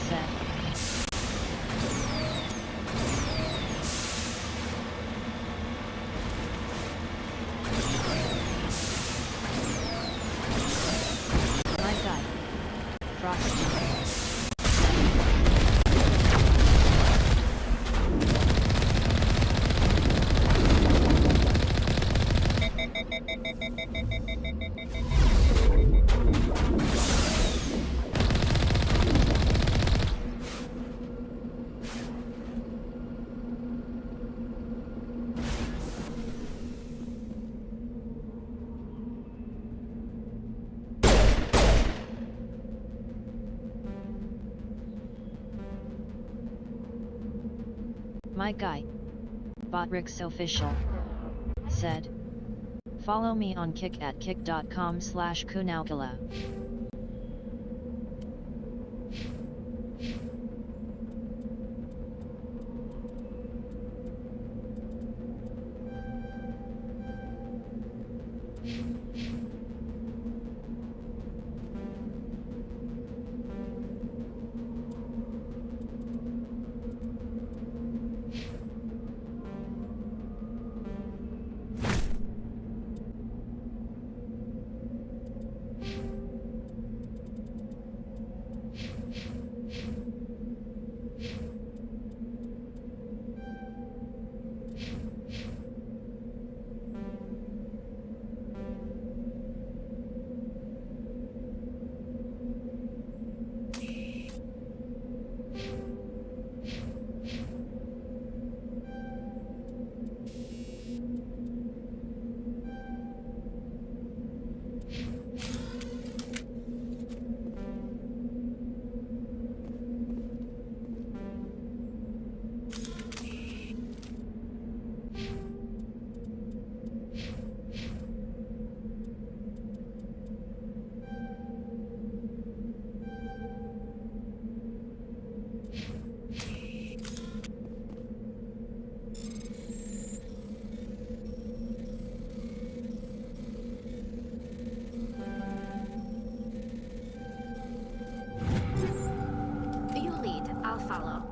said. My guy. Frosty. My guy. Botrix official. Said. Follow me on Kick at kick.com/KunaiKilla. You lead, I'll follow.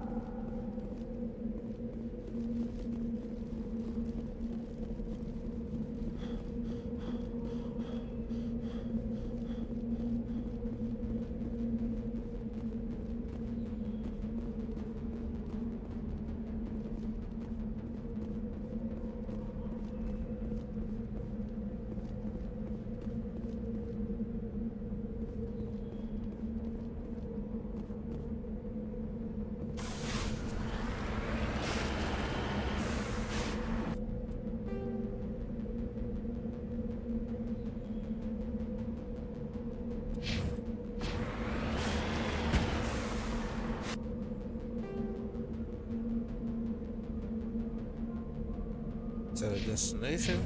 To the destination?